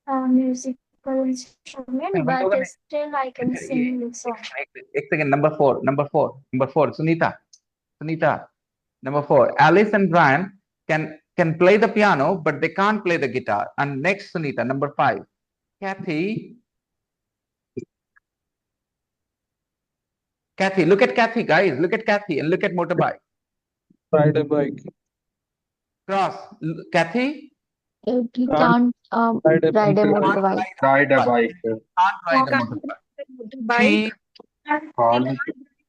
musical instrument, but still I can sing the song.
एक second, number four, Sunita, number four. Alice and Brian can play the piano, but they can't play the guitar. And next, Sunita, number five. Kathy, look at Kathy, guys. Look at Kathy and look at motorbike.
Ride a bike.
Cross. Kathy?
He can't
Ride a
ride a
pencil.
motorbike.
Ride a bike.
Can't ride a
Can't
motorbike.
bike.
Can't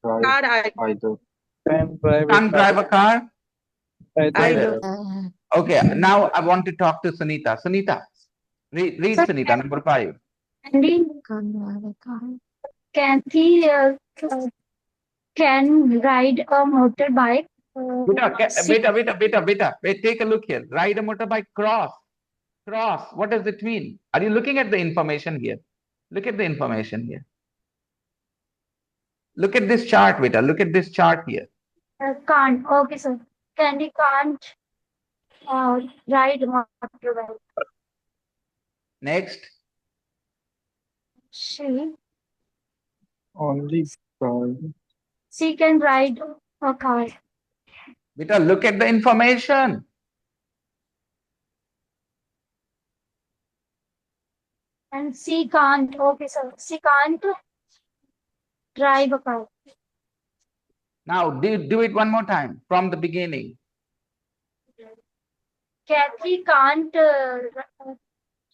drive either.
Can drive a
Can't
car.
drive a car?
Either.
Okay, now I want to talk to Sunita. Sunita, read Sunita, number five.
Andy can't drive a car. Kathy can ride a motorbike.
Beta, wait, take a look here. Ride a motorbike, cross. What does it mean? Are you looking at the information here? Look at the information here. Look at this chart, Beta. Look at this chart here.
Can't. Okay, sir. Candy can't ride motorbike.
Next.
Only
She can ride a car.
Beta, look at the information.
And she can't. Okay, sir. She can't drive a car.
Now, do it one more time from the beginning.
Kathy can't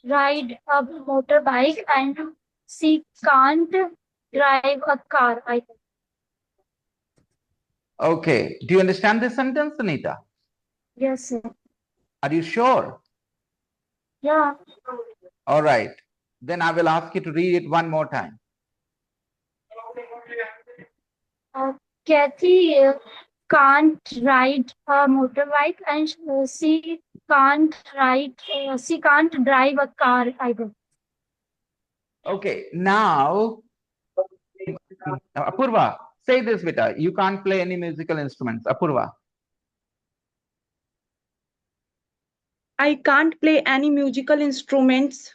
ride a motorbike, and she can't drive a car. I think.
Okay. Do you understand this sentence, Sunita?
Yes, sir.
Are you sure?
Yeah.
All right. Then I will ask you to read it one more time.
Kathy can't ride a motorbike, and she can't ride. She can't drive a car either.
Okay, now Apurva, say this, beta. You can't play any musical instruments. Apurva.
I can't play any musical instruments.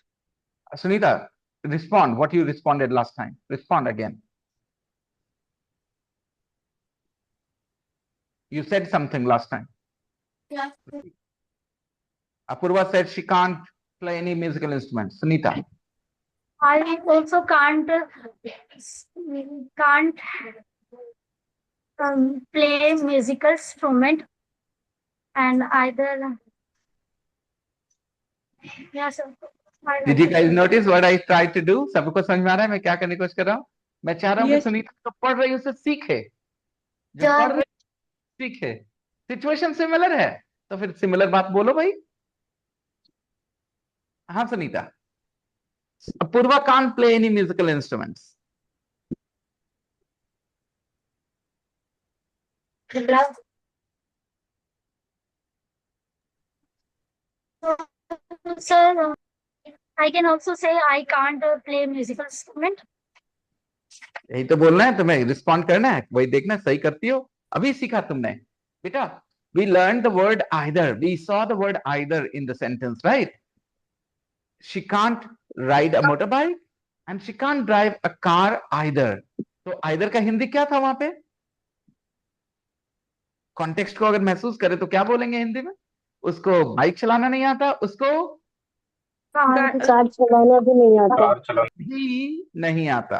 Sunita, respond. What you responded last time. Respond again. You said something last time.
Yeah.
Apurva said she can't play any musical instruments. Sunita.
I also can't play musical instrument, and either. Yeah, sir.
Did you guys notice what I tried to do? सबको समझ में आ रहा है मैं क्या करने की कोशिश कर रहा हूँ? मैं चाह रहा हूँ कि
Yes.
सुनीता जो पढ़ रही है उसे सीखे, जो पढ़ रही है सीखे. सिचुएशन सिमिलर है, तो फिर सिमिलर बात बोलो भाई. हाँ Sunita. Apurva can't play any musical instruments.
Sir, I can also say I can't play musical instrument.
यही तो बोलना है तुम्हें, रिस्पॉन्ड करना है, वही देखना सही करती हो. अभी सीखा तुमने बेटा. We learned the word either. We saw the word either in the sentence, right? She can't ride a motorbike and she can't drive a car either. तो either का हिंदी क्या था वहां पे? कॉन्टेक्स्ट को अगर महसूस करें तो क्या बोलेंगे हिंदी में? उसको बाइक चलाना नहीं आता, उसको
कार चलाना भी नहीं आता.
कार चलाना
भी नहीं आता.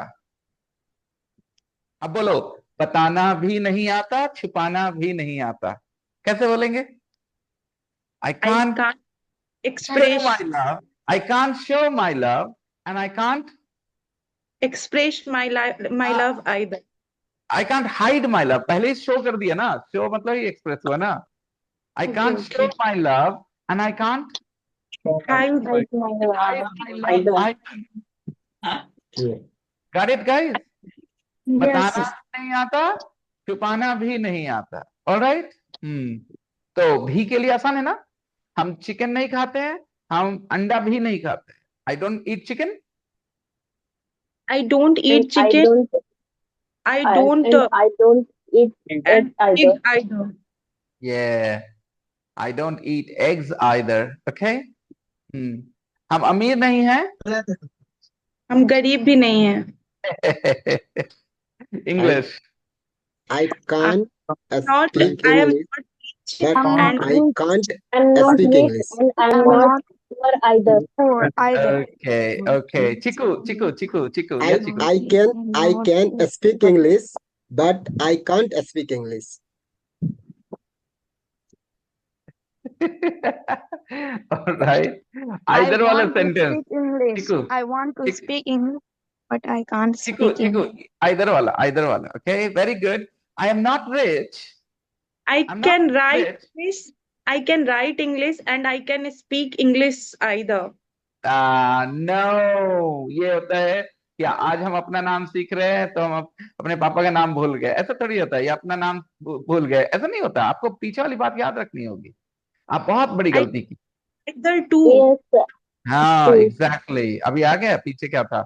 अब बोलो, बताना भी नहीं आता, छुपाना भी नहीं आता. कैसे बोलेंगे? I can't show
express
my love. I can't show my love, and I can't
express my love either.
I can't hide my love. पहले ही शो कर दिया ना. शो मतलब ही एक्सप्रेस हुआ ना. I can't show my love, and I can't
Hide
hide my love. Got it, guys? बताना नहीं आता, छुपाना भी नहीं आता. All right? तो भी के लिए आसान है ना. हम चिकन नहीं खाते हैं, हम अंडा भी नहीं खाते. I don't eat chicken.
I don't eat chicken. I don't
eat egg either.
either.
Yeah. I don't eat eggs either. Okay? हम अमीर नहीं हैं.
हम गरीब भी नहीं हैं.
English.
I can't
Not
speak
I am
English,
not rich
but
and
I can't
I'm not
speak
rich
English.
and I'm not poor either.
Okay, okay. Chiku.
I
Yeah, Chiku.
I can speak English, but I can't speak English.
All right. Either वाला sentence. Chiku.
I want to speak English, but I can't
Chiku. Either वाला. Okay, very good. I am not rich.
I
I'm
can
not
write
rich.
English. I can write English and I can speak English either.
No, ये होता है कि आज हम अपना नाम सीख रहे हैं तो हम अपने पापा का नाम भूल गए. ऐसा थोड़ी होता है. या अपना नाम भूल गए, ऐसा नहीं होता. आपको पीछे वाली बात याद रखनी होगी. आप बहुत बड़ी गलती की.
Either two.
हाँ, एग्जैक्टली. अभी आ गया पीछे क्या था.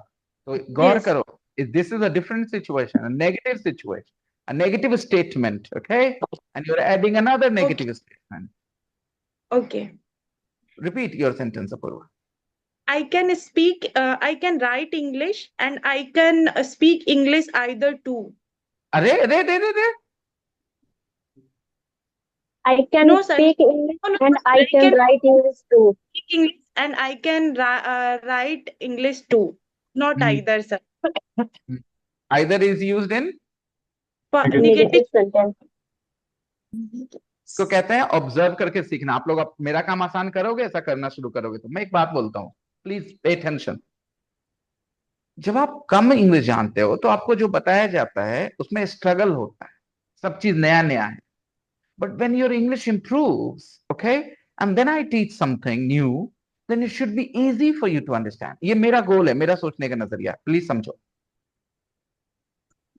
तो गौर करो. This is a different situation, a negative situation, a negative statement, okay? And you're adding another negative statement.
Okay.
Repeat your sentence, Apurva.
I can write English and I can speak English either too.
अरे
I can
No, sir.
speak English
No,
and I can write English too.
Speak English and I can write English too. Not either, sir.
Either is used in
Negative
sentence.
इसको कहते हैं observe करके सीखना. आप लोग अब मेरा काम आसान करोगे, ऐसा करना शुरू करोगे तो मैं एक बात बोलता हूँ. Please pay attention. जब आप कम इंग्लिश जानते हो तो आपको जो बताया जाता है उसमें स्ट्रगल होता है. सब चीज नया नया है. But when your English improves, okay, and then I teach something new, then it should be easy for you to understand. ये मेरा गोल है, मेरा सोचने का नजरिया. प्लीज समझो.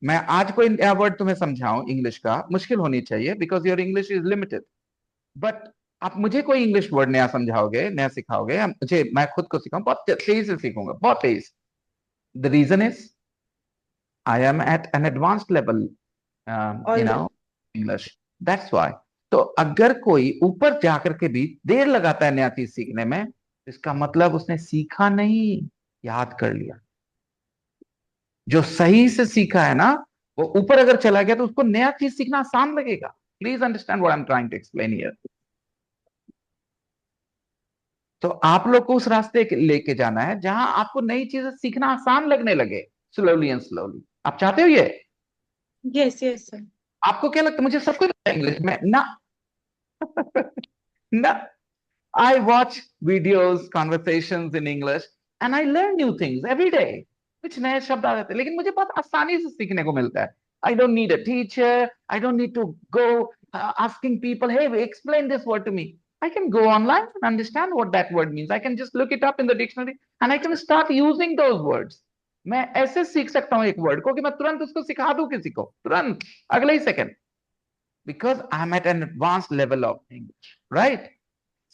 मैं आज कोई नया वर्ड तुम्हें समझाऊं इंग्लिश का, मुश्किल होनी चाहिए because your English is limited, but आप मुझे कोई इंग्लिश वर्ड नया समझाओगे, नया सिखाओगे, मुझे, मैं खुद को सिखाऊं, बहुत तेज से सीखूंगा, बहुत तेज. The reason is I am at an advanced level,
All right.
English, that's why. तो अगर कोई ऊपर जाकर के भी देर लगाता है नया चीज सीखने में, इसका मतलब उसने सीखा नहीं, याद कर लिया. जो सही से सीखा है ना, वो ऊपर अगर चला गया तो उसको नया चीज सीखना आसान लगेगा. Please understand what I am trying to explain here. तो आप लोग को उस रास्ते लेके जाना है जहां आपको नई चीजें सीखना आसान लगने लगे, स्लोली एंड स्लोली. आप चाहते हो ये?
Yes, yes, sir.
आपको क्या लगता है मुझे सब कुछ लगता है इंग्लिश में? ना. ना. I watch videos, conversations in English, and I learn new things every day. कुछ नए शब्द आ जाते हैं, लेकिन मुझे बहुत आसानी से सीखने को मिलता है. I don't need a teacher. I don't need to go asking people, hey, explain this word to me. I can go online and understand what that word means. I can just look it up in the dictionary and I can start using those words. मैं ऐसे सीख सकता हूँ एक word को कि मैं तुरंत उसको सिखा दूं किसी को, तुरंत, अगले ही second. Because I'm at an advanced level of English, right?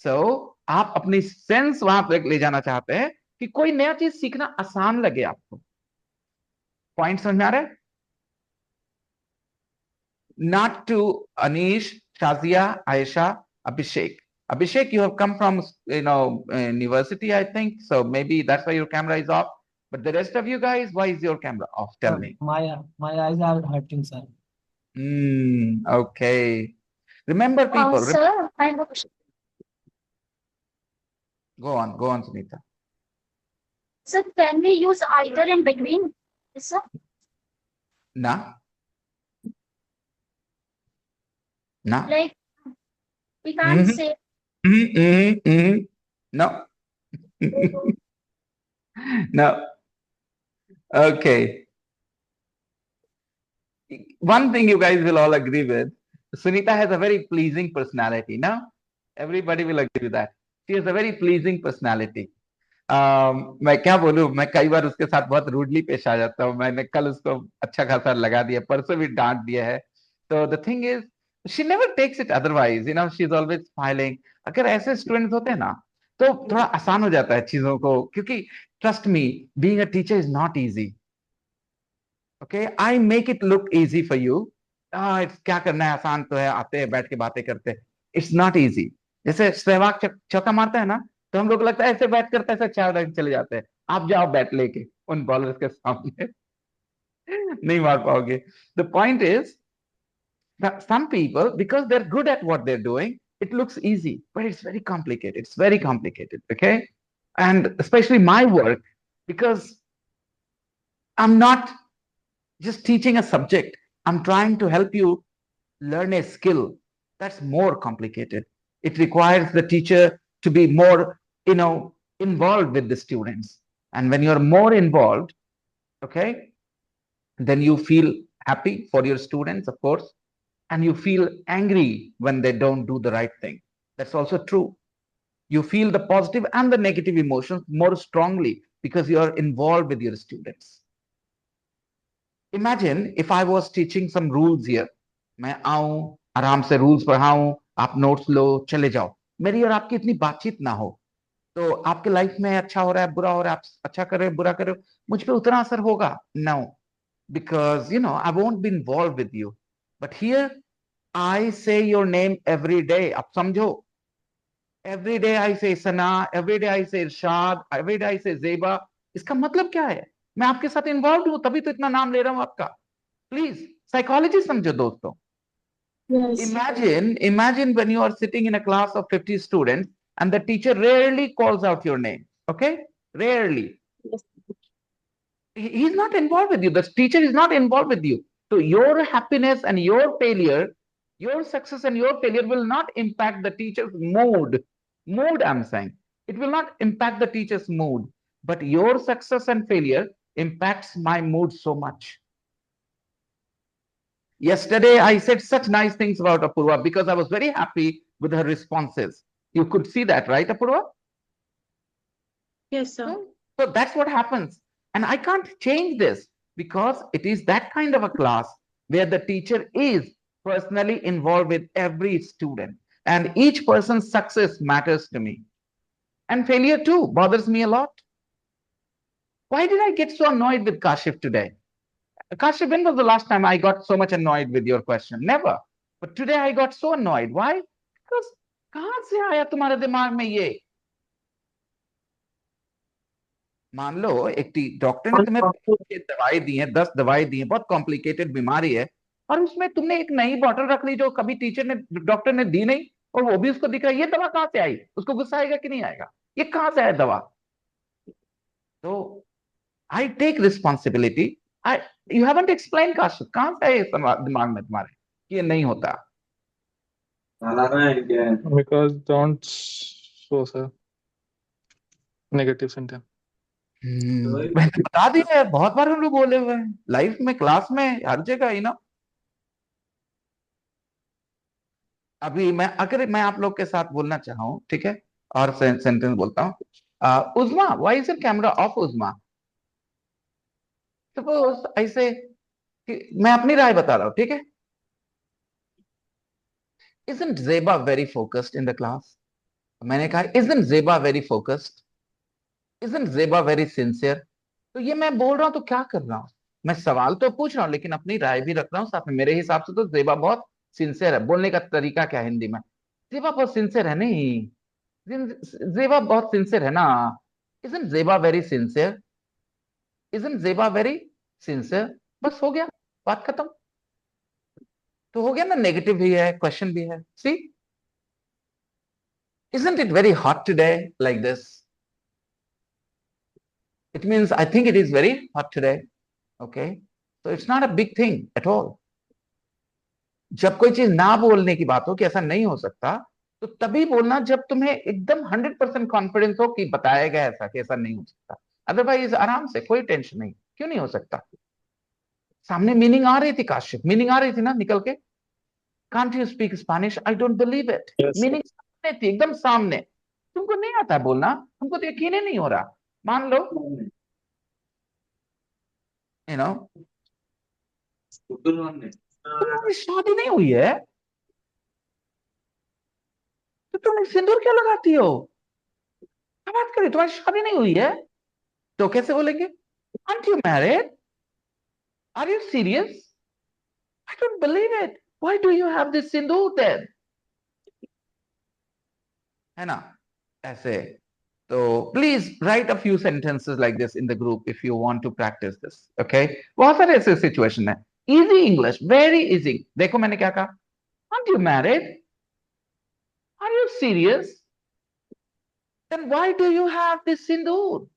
So, आप अपनी सेंस वहां पे ले जाना चाहते हैं कि कोई नया चीज सीखना आसान लगे आपको. पॉइंट समझ में आ रहा है? Not to Anish, Shazia, Aisha, Abhishek. Abhishek, you have come from, university, I think. So maybe that's why your camera is off. But the rest of you guys, why is your camera off? Tell me.
My eyes are hurting, sir.
Okay. Remember, people.
Sir, I have a question.
Go on, Sunita.
Sir, can we use either in between? Yes, sir.
Na.
Like, we can't say.
No. No. Okay. One thing you guys will all agree with, Sunita has a very pleasing personality. No? Everybody will agree with that. She has a very pleasing personality. मैं क्या बोलूं, मैं कई बार उसके साथ बहुत rudely पेश आ जाता हूँ. मैंने कल उसको अच्छा खासा लगा दिया, परसों भी डांट दिया है. तो the thing is, she never takes it otherwise, she is always smiling. अगर ऐसे स्टूडेंट्स होते हैं ना, तो थोड़ा आसान हो जाता है चीजों को, क्योंकि trust me, being a teacher is not easy. Okay, I make it look easy for you. क्या करना है, आसान तो है, आते हैं, बैठ के बातें करते हैं. It's not easy. जैसे सहवाग चौका मारता है ना, तो हम लोग लगता है ऐसे बैट करते हैं, ऐसे 4 रन चले जाते हैं. आप जाओ बैट लेके उन बॉलर्स के सामने, नहीं मार पाओगे. The point is, some people, because they're good at what they're doing, it looks easy, but it's very complicated. It's very complicated. Okay. And especially my work, because I'm not just teaching a subject, I'm trying to help you learn a skill that's more complicated. It requires the teacher to be more, involved with the students. And when you're more involved, okay, then you feel happy for your students, of course, and you feel angry when they don't do the right thing. That's also true. You feel the positive and the negative emotions more strongly because you are involved with your students. Imagine if I was teaching some rules here. मैं आऊं, आराम से rules पढ़ाऊं, आप notes लो, चले जाओ. मेरी और आपकी इतनी बातचीत ना हो, तो आपके लाइफ में अच्छा हो रहा है, बुरा हो रहा है, आप अच्छा कर रहे हो, बुरा कर रहे हो, मुझ पे उतना असर होगा? No, because I won't be involved with you. But here I say your name every day. आप समझो, every day I say Sana, every day I say Irshad, every day I say Zeba. इसका मतलब क्या है? मैं आपके साथ involve हूं, तभी तो इतना नाम ले रहा हूं आपका. प्लीज साइकोलॉजी समझो दोस्तों.
Yes.
Imagine when you are sitting in a class of 50 students and the teacher rarely calls out your name. Okay, rarely.
Yes.
He's not involved with you. The teacher is not involved with you. So your happiness and your failure, your success and your failure will not impact the teacher's mood. Mood, I'm saying. It will not impact the teacher's mood. But your success and failure impacts my mood so much. Yesterday, I said such nice things about Apurva because I was very happy with her responses. You could see that, right, Apurva?
Yes, sir.
So that's what happens. And I can't change this. because it is that kind of a class where the teacher is personally involved with every student, and each person's success matters to me. And failure too bothers me a lot. Why did I get so annoyed with Kashif today? Kashif, when was the last time I got so much annoyed with your question? Never. But today I got so annoyed. Why? Because कहां से आया तुम्हारे दिमाग में ये? मान लो एक doctor ने तुम्हें दवाई दी है, 10 दवाई दी है, बहुत कॉम्प्लिकेटेड बीमारी है, और उसमें तुमने एक नई बॉटल रख ली जो कभी डॉक्टर ने दी नहीं, और वो भी उसको दिख रहा है, ये दवा कहां से आई? उसको गुस्सा आएगा कि नहीं आएगा? ये कहां से आया दवा? तो I take responsibility. I you haven't explain Kashif, कहां से आए दिमाग में तुम्हारे कि ये नहीं होता?
Because don't show sir negative sentence.
मैंने बता दिया है, बहुत बार हम लोग बोले हुए हैं लाइफ में, क्लास में, हर जगह ही ना. अभी अगर मैं आप लोग के साथ बोलना चाहूँ, ठीक है, और सेंटेंस बोलता हूँ. Uzma, why is your camera off Uzma? Suppose ऐसे मैं अपनी राय बता रहा हूँ, ठीक है. Isn't Zeba very focused in the class? मैंने कहा isn't Zeba very focused? Isn't Zeba very sincere? तो ये मैं बोल रहा हूं तो क्या कर रहा हूं? मैं सवाल तो पूछ रहा हूं लेकिन अपनी राय भी रख रहा हूं साथ में. मेरे हिसाब से तो जेबा बहुत सिंसियर है. बोलने का तरीका क्या है हिंदी में? जेबा बहुत सिंसियर है. नहीं, जेबा बहुत सिंसियर है ना. Isn't Zeba very sincere? Isn't Zeba very sincere? बस हो गया, बात खत्म. तो हो गया ना, नेगेटिव भी है, क्वेश्चन भी है. सी, isn't it very hot today like this? It means I think it is very hot today. Okay, so it's not a big thing at all. जब कोई चीज ना बोलने की बात हो कि ऐसा नहीं हो सकता, तो तभी बोलना जब तुम्हें एकदम 100% कॉन्फिडेंस हो कि बताया गया ऐसा कि ऐसा नहीं हो सकता. अदरवाइज आराम से, कोई टेंशन नहीं. क्यों नहीं हो सकता? सामने मीनिंग आ रही थी काशिफ, मीनिंग आ रही थी ना निकल के. Can't you speak Spanish? I don't believe it.
Yes,
meaning सामने थी, एकदम सामने. तुमको नहीं आता है बोलना, तुमको तो यकीन ही नहीं हो रहा. मान लो, you know, तुम्हारी शादी नहीं हुई है तो तुम सिंदूर क्यों लगाती हो? क्या बात करें, तुम्हारी शादी नहीं हुई है तो कैसे बोलेंगे? Aren't you married? Are you serious? I don't believe it. Why do you have this sindoor then? है ना, ऐसे. तो please write a few sentences like this in the group if you want to practice this. Okay, बहुत सारे ऐसे situation है. Easy English, very easy. देखो मैंने क्या कहा. Aren't you married? Are you serious? Then why do you have this sindoor?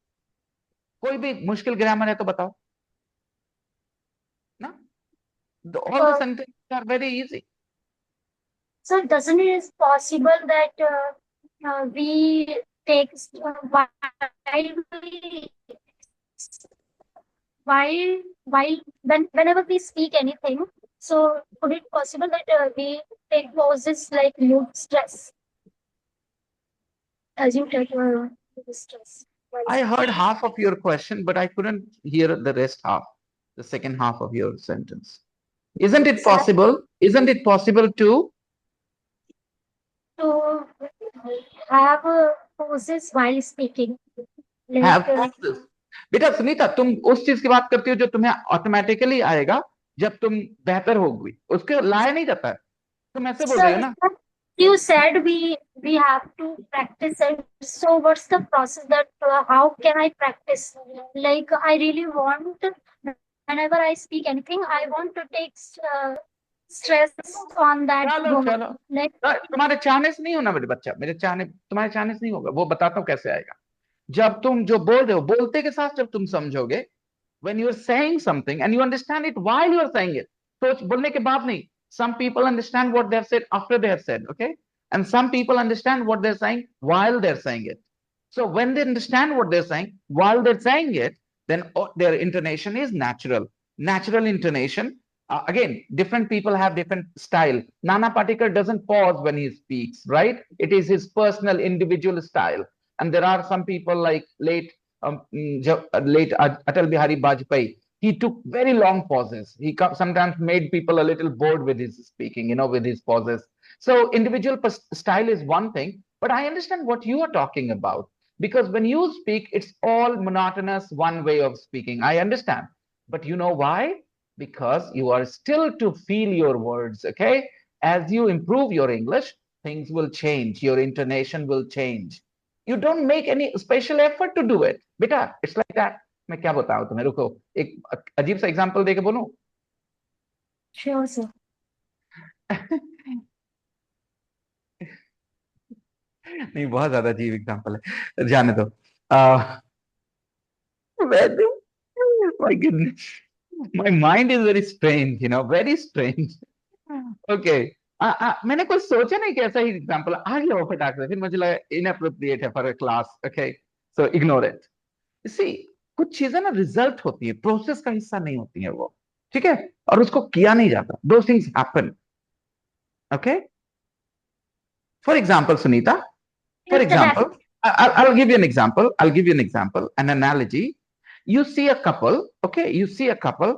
कोई भी मुश्किल ग्रामर है तो बताओ ना. All the sentences are very easy.
So doesn't it is possible that we take while whenever we speak anything, so could it possible that we take pauses like mood stress, as you take stress?
I heard half of your question, but I couldn't hear the rest half, the second half of your sentence. Isn't it possible? Isn't it possible to
have pauses while speaking?
have pauses? बेटा सुनीता, तुम उस चीज की बात करती हो जो तुम्हें ऑटोमेटिकली आएगा जब तुम बेहतर होगी, उसके लाया नहीं जाता है. तुम ऐसे बोल रही हो ना.
You said we have to practice it. So what's the process that how can I practice? Like I really want, whenever I speak anything, I want to take stress on that moment. Like
तुम्हारे चाहने से नहीं होना मेरे बच्चा, तुम्हारे चाहने से नहीं होगा. वो बताता हूँ कैसे आएगा. जब तुम जो बोल रहे हो, बोलते के साथ जब तुम समझोगे, when you are saying something and you understand it while you are saying it. सोच बोलने के बाद नहीं. Some people understand what they have said after they have said, okay? And some people understand what they're saying while they're saying it. So when they understand what they're saying while they're saying it, then their intonation is natural. Natural intonation. Again, different people have different style. Nana Patekar doesn't pause when he speaks, right? It is his personal, individual style. And there are some people like late Atal Bihari Vajpayee. He took very long pauses. He sometimes made people a little bored with his speaking, with his pauses. So individual style is one thing, but I understand what you are talking about, because when you speak, it's all monotonous, one way of speaking. I understand. But you know why? Because you are still to feel your words, okay? As you improve your English, things will change. Your intonation will change. You don't make any special effort to do it. Beta, it's like that. मैं क्या बताऊं तुम्हें, रुको एक अजीब सा example देके बोलूं.
Sure, sir.
नहीं, बहुत ज्यादा अजीब एग्जांपल है, जाने दो. My goodness, my mind is very strange, very strange. Okay. मैंने कुछ सोचा नहीं कि ऐसा ही एग्जांपल आ गया वो फटाक से, फिर मुझे लगा इनअप्रोप्रिएट है for a class. Okay, so ignore it. See, कुछ चीजें ना रिजल्ट होती है, प्रोसेस का हिस्सा नहीं होती है वो, ठीक है, और उसको किया नहीं जाता. दो things happen. Okay, for example Sunita, for example, I'll give you an example. I'll give you an example, an analogy. You see a couple, okay? You see a couple,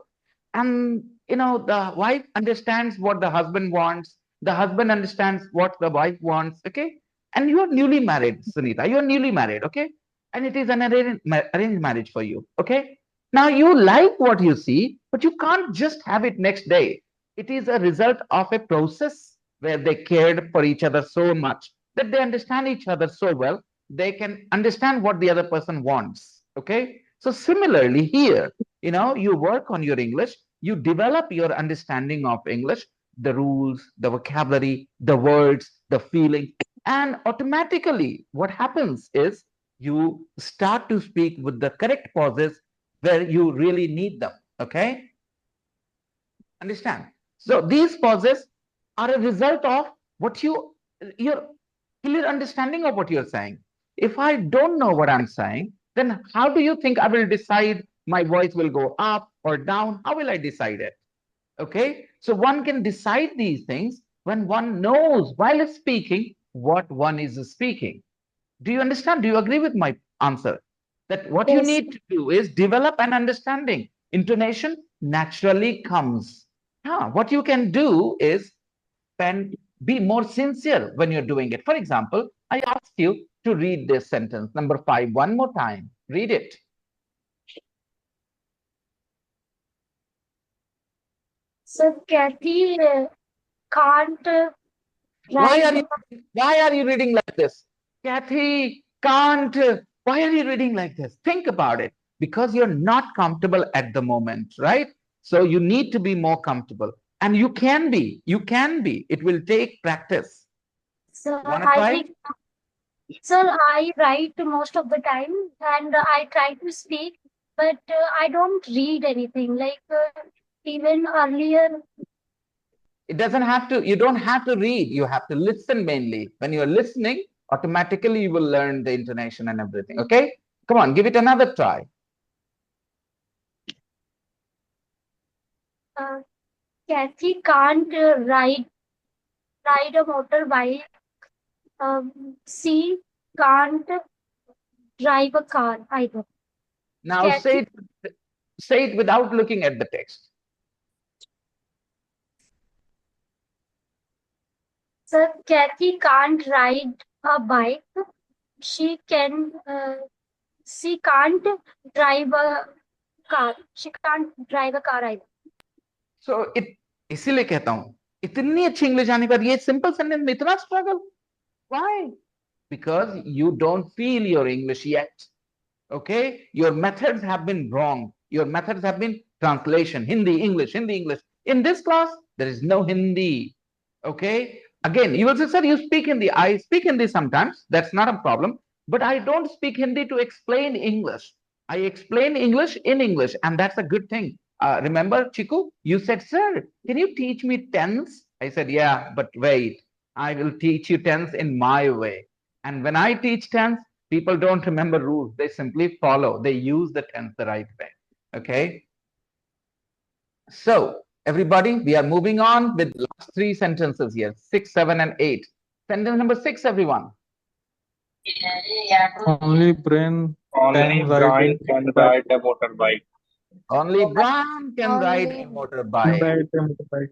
and the wife understands what the husband wants. The husband understands what the wife wants, okay? And you are newly married, Sunita. You are newly married, okay? And it is an arranged marriage for you, okay? Now you like what you see, but you can't just have it next day. It is a result of a process where they cared for each other so much that they understand each other so well, they can understand what the other person wants. Okay, so similarly here, you work on your English, you develop your understanding of English, the rules, the vocabulary, the words, the feeling, and automatically what happens is you start to speak with the correct pauses where you really need them. Okay, understand? So these pauses are a result of what your clear understanding of what you're saying. If I don't know what I'm saying, then how do you think I will decide my voice will go up or down? How will I decide it? Okay, so one can decide these things when one knows while speaking what one is speaking. Do you understand? Do you agree with my answer? That what you need to do is develop an understanding. Intonation naturally comes. What you can do is be more sincere when you're doing it. For example, I ask you to read this sentence, number 5, one more time. Read it.
So Kathy can't write.
Why are you reading like this? Kathy can't. Why are you reading like this? Think about it. Because you're not comfortable at the moment, right? So you need to be more comfortable. And you can be. You can be. It will take practice.
So I think, sir, I write most of the time and I try to speak, but I don't read anything. Like even earlier.
It doesn't have to, you don't have to read. You have to listen mainly. When you're listening, automatically you will learn the intonation and everything. Okay? Come on, give it another try.
Kathy can't ride a motorbike. She can't drive a car either.
Now Kathy, say it without looking at the text.
Sir, Kathy can't ride a bike. She can't drive a car. She can't drive a car either.
So इसीलिए कहता हूं, इतनी अच्छी English आने पर ये simple sentence में इतना struggle. Why? Because you don't feel your English yet. Okay, your methods have been wrong. Your methods have been translation, Hindi, English, Hindi, English. In this class, there is no Hindi. Okay, again, you will say, sir, you speak Hindi. I speak Hindi sometimes. That's not a problem. But I don't speak Hindi to explain English. I explain English in English, and that's a good thing. Remember, Chiku, you said, sir, can you teach me tense? I said, yeah, but wait, I will teach you tense in my way. And when I teach tense, people don't remember rules. They simply follow. They use the tense the right way. Okay. So, everybody, we are moving on with last 3 sentences here, 6, 7, and 8. Sentence number 6, everyone.
Only Brian
can ride a motorbike.
Only Brian can ride a motorbike.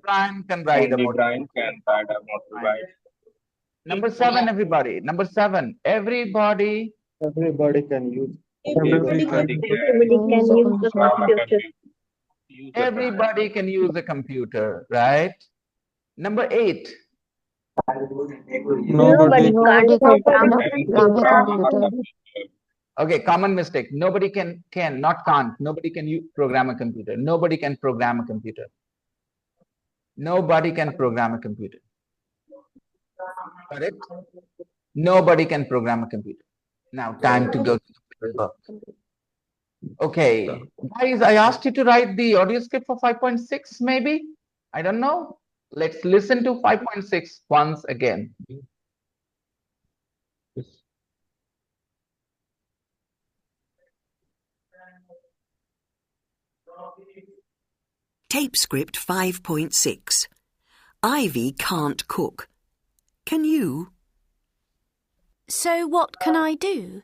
Brian can ride a
Only
motorbike.
Brian can ride a motorbike.
Number 7, everybody. Number 7, everybody.
Everybody can use
Everybody can
Everybody can use the
program a
computer.
computer. Use a computer.
Everybody can use a computer, right? Number 8,
Nobody can't program a
Can
computer.
program a computer.
okay, common mistake. Nobody can, not can't. Nobody can program a computer. Nobody can program a computer. Nobody can program a computer. Correct? Nobody can program a computer. Now, time to go to the book. Okay, guys, I asked you to write the audio script for 5.6, maybe? I don't know. Let's listen to 5.6 once again.
Tape script 5.6. Ivy can't cook. Can you?
So what can I do?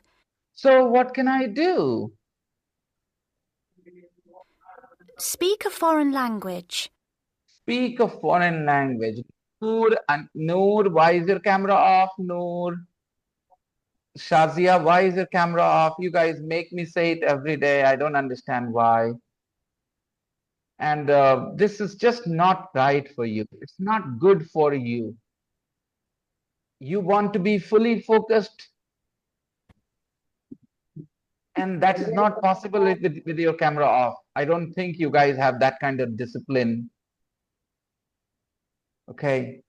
So what can I do?
Speak a foreign language.
Speak a foreign language. Noor, why is your camera off? Noor. Shazia, why is your camera off? You guys make me say it every day. I don't understand why. And this is just not right for you. It's not good for you. You want to be fully focused, and that is not possible with your camera off. I don't think you guys have that kind of discipline. Okay.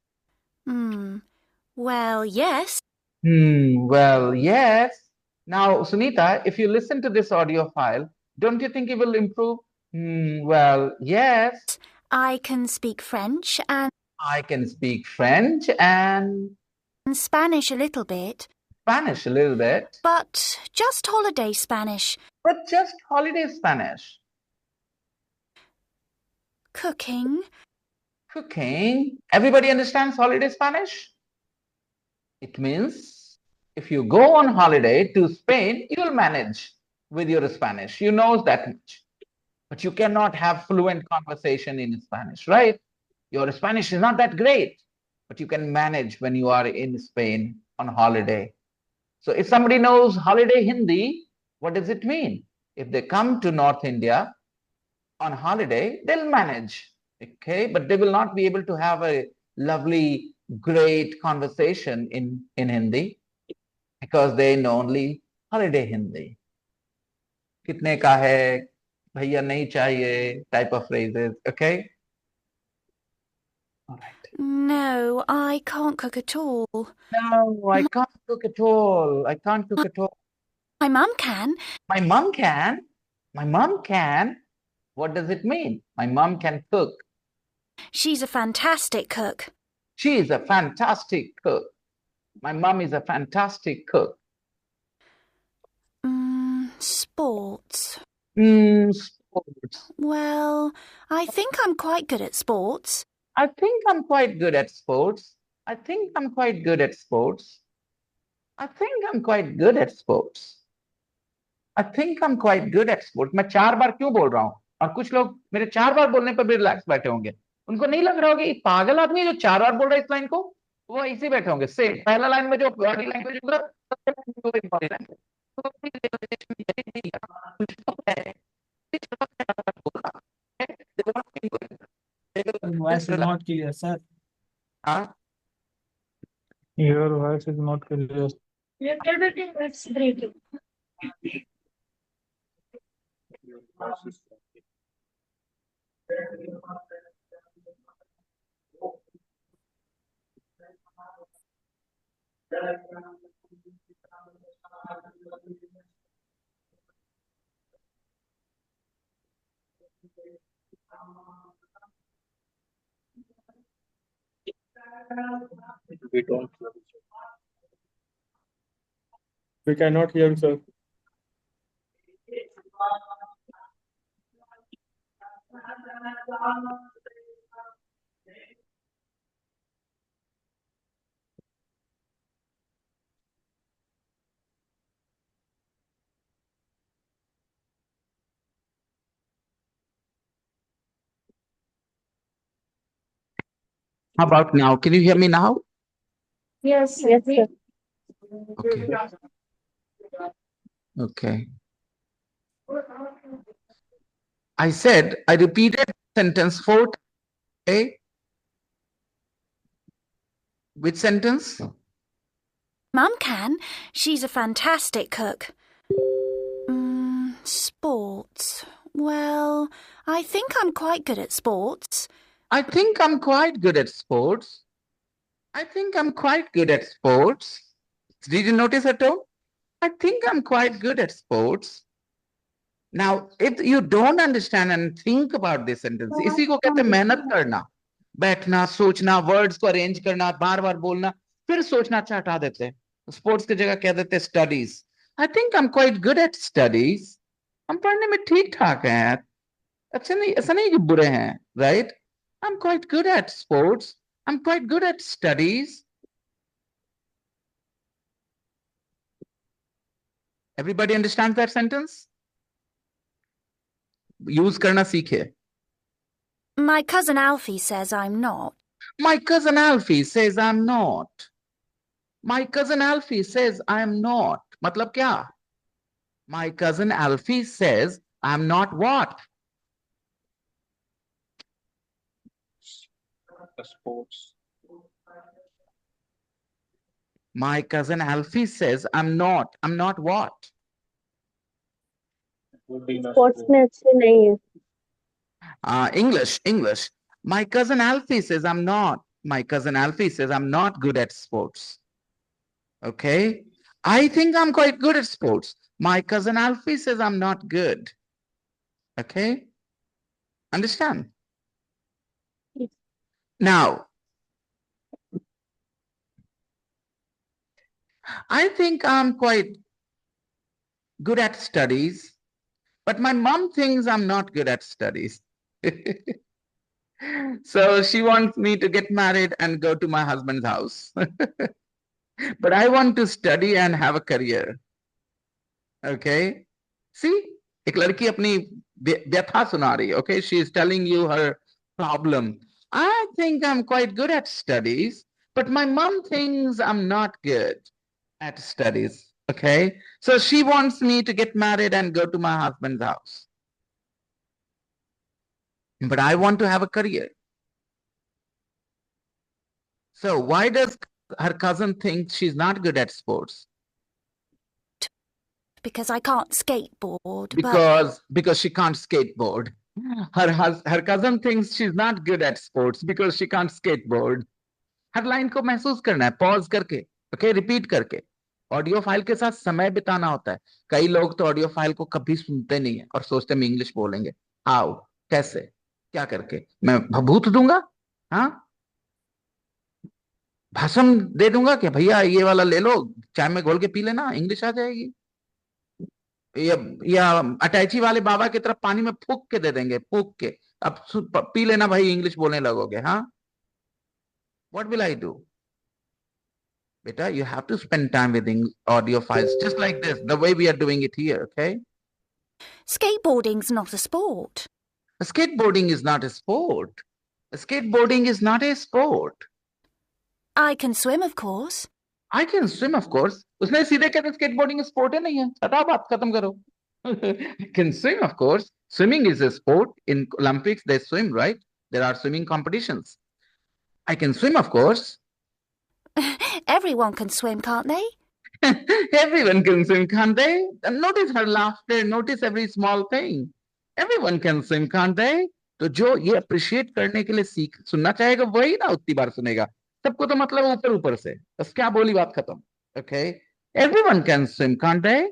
Well, yes.
Well, yes. Now, Sunita, if you listen to this audio file, don't you think it will improve? Well, yes.
I can speak French and
I can speak French and
Spanish a little bit.
Spanish a little bit.
But just holiday Spanish.
But just holiday Spanish.
Cooking.
Cooking. Everybody understands holiday Spanish? It means if you go on holiday to Spain, you will manage with your Spanish. You know that much. But you cannot have fluent conversation in Spanish, right? Your Spanish is not that great, but you can manage when you are in Spain on holiday. So if somebody knows holiday Hindi, what does it mean? If they come to North India on holiday, they'll manage, okay? But they will not be able to have a lovely, great conversation in Hindi because they know only holiday Hindi. कितने का है, भैया नहीं चाहिए, type of phrases, okay? All right.
No, I can't cook at all.
No, I can't cook at all. I can't cook at all.
My mum can.
My mum can. My mum can. What does it mean? My mum can cook.
She's a fantastic cook.
She is a fantastic cook. My mum is a fantastic cook.
Sports.
Sports.
Well, I think I'm quite good at sports.
I think I'm quite good at sports. I think I'm quite good at sports. I think I'm quite good at sports. I think I'm quite good at sports. मैं 4 बार क्यों बोल रहा हूँ? और कुछ लोग मेरे 4 बार बोलने पर भी रिलैक्स बैठे होंगे. उनको नहीं लग रहा होगा ये पागल आदमी जो 4 बार बोल रहा है इस लाइन को, वो ऐसे बैठे होंगे. सेम पहला लाइन में जो बॉडी लैंग्वेज होगा, body language.
Voice is not clear, sir.
Huh?
Your voice is not clear.
It's breaking.
We don't.
We cannot hear, sir.
How about now? Can you hear me now?
Yes,
Yes, sir.
Okay. Okay. I said I repeated sentence 4 times. Okay. Which sentence?
Mum can. She's a fantastic cook. Sports. Well, I think I'm quite good at sports.
I think I'm quite good at sports. I think I'm quite good at sports. Did you notice her tone? I think I'm quite good at sports. Now, if you don't understand and think about this sentence, इसी को कहते हैं मेहनत करना, बैठना, सोचना, words को arrange करना, बार-बार बोलना, फिर सोचना अच्छा हटा देते हैं. Sports की जगह कह देते हैं studies. I think I'm quite good at studies. हम पढ़ने में ठीक ठाक हैं यार. अच्छा नहीं, ऐसा नहीं कि बुरे हैं, right? I'm quite good at sports. I'm quite good at studies. Everybody understands that sentence? Use करना सीखे.
My cousin Alfie says I'm not.
My cousin Alfie says I'm not. My cousin Alfie says I'm not. मतलब क्या? My cousin Alfie says I'm not what?
The sports.
My cousin Alfie says I'm not. I'm not what?
Good in a
sports
sport.
में अच्छे नहीं है.
English. My cousin Alfie says I'm not. My cousin Alfie says I'm not good at sports. Okay? I think I'm quite good at sports. My cousin Alfie says I'm not good. Okay? Understand? Now, I think I'm quite good at studies, but my mom thinks I'm not good at studies. So she wants me to get married and go to my husband's house. But I want to study and have a career. Okay? See? एक लड़की अपनी व्यथा सुना रही है. Okay? She is telling you her problem. I think I'm quite good at studies, but my mom thinks I'm not good at studies. Okay? So she wants me to get married and go to my husband's house. But I want to have a career. So why does her cousin think she's not good at sports?
Because I can't skateboard.
Because she can't skateboard. Her cousin thinks she's not good at sports because she can't skateboard. Her line को महसूस करना है, pause करके, okay, repeat करके. Audio file के साथ समय बिताना होता है. कई लोग तो ऑडियो फाइल को कभी सुनते नहीं है और सोचते हैं इंग्लिश बोलेंगे. हाउ, कैसे, क्या करके, मैं भभूत दूंगा, हाँ, भाषण दे दूंगा कि भैया ये वाला ले लो, चाय में घोल के पी लेना, इंग्लिश आ जाएगी. या अटैची वाले बाबा की तरफ पानी में फूक के दे देंगे, फूक के, अब पी लेना भाई, इंग्लिश बोलने लगोगे. हाँ, what will I do? Beta, you have to spend time with audio files just like this, the way we are doing it here, okay?
Skateboarding's not a sport.
Skateboarding is not a sport. Skateboarding is not a sport.
I can swim, of course.
I can swim, of course. उसने सीधे कहते skateboarding sport है, नहीं है. हटाओ बात, खत्म करो. I can swim, of course. Swimming is a sport. In Olympics, they swim, right? There are swimming competitions. I can swim, of course.
Everyone can swim, can't they?
Everyone can swim, can't they? And notice her laughter. Notice every small thing. Everyone can swim, can't they? तो जो ये appreciate करने के लिए सुनना चाहेगा वही ना उतनी बार सुनेगा. सबको तो मतलब ऊपर ऊपर से, बस क्या बोली, बात खत्म. Okay? Everyone can swim, can't they?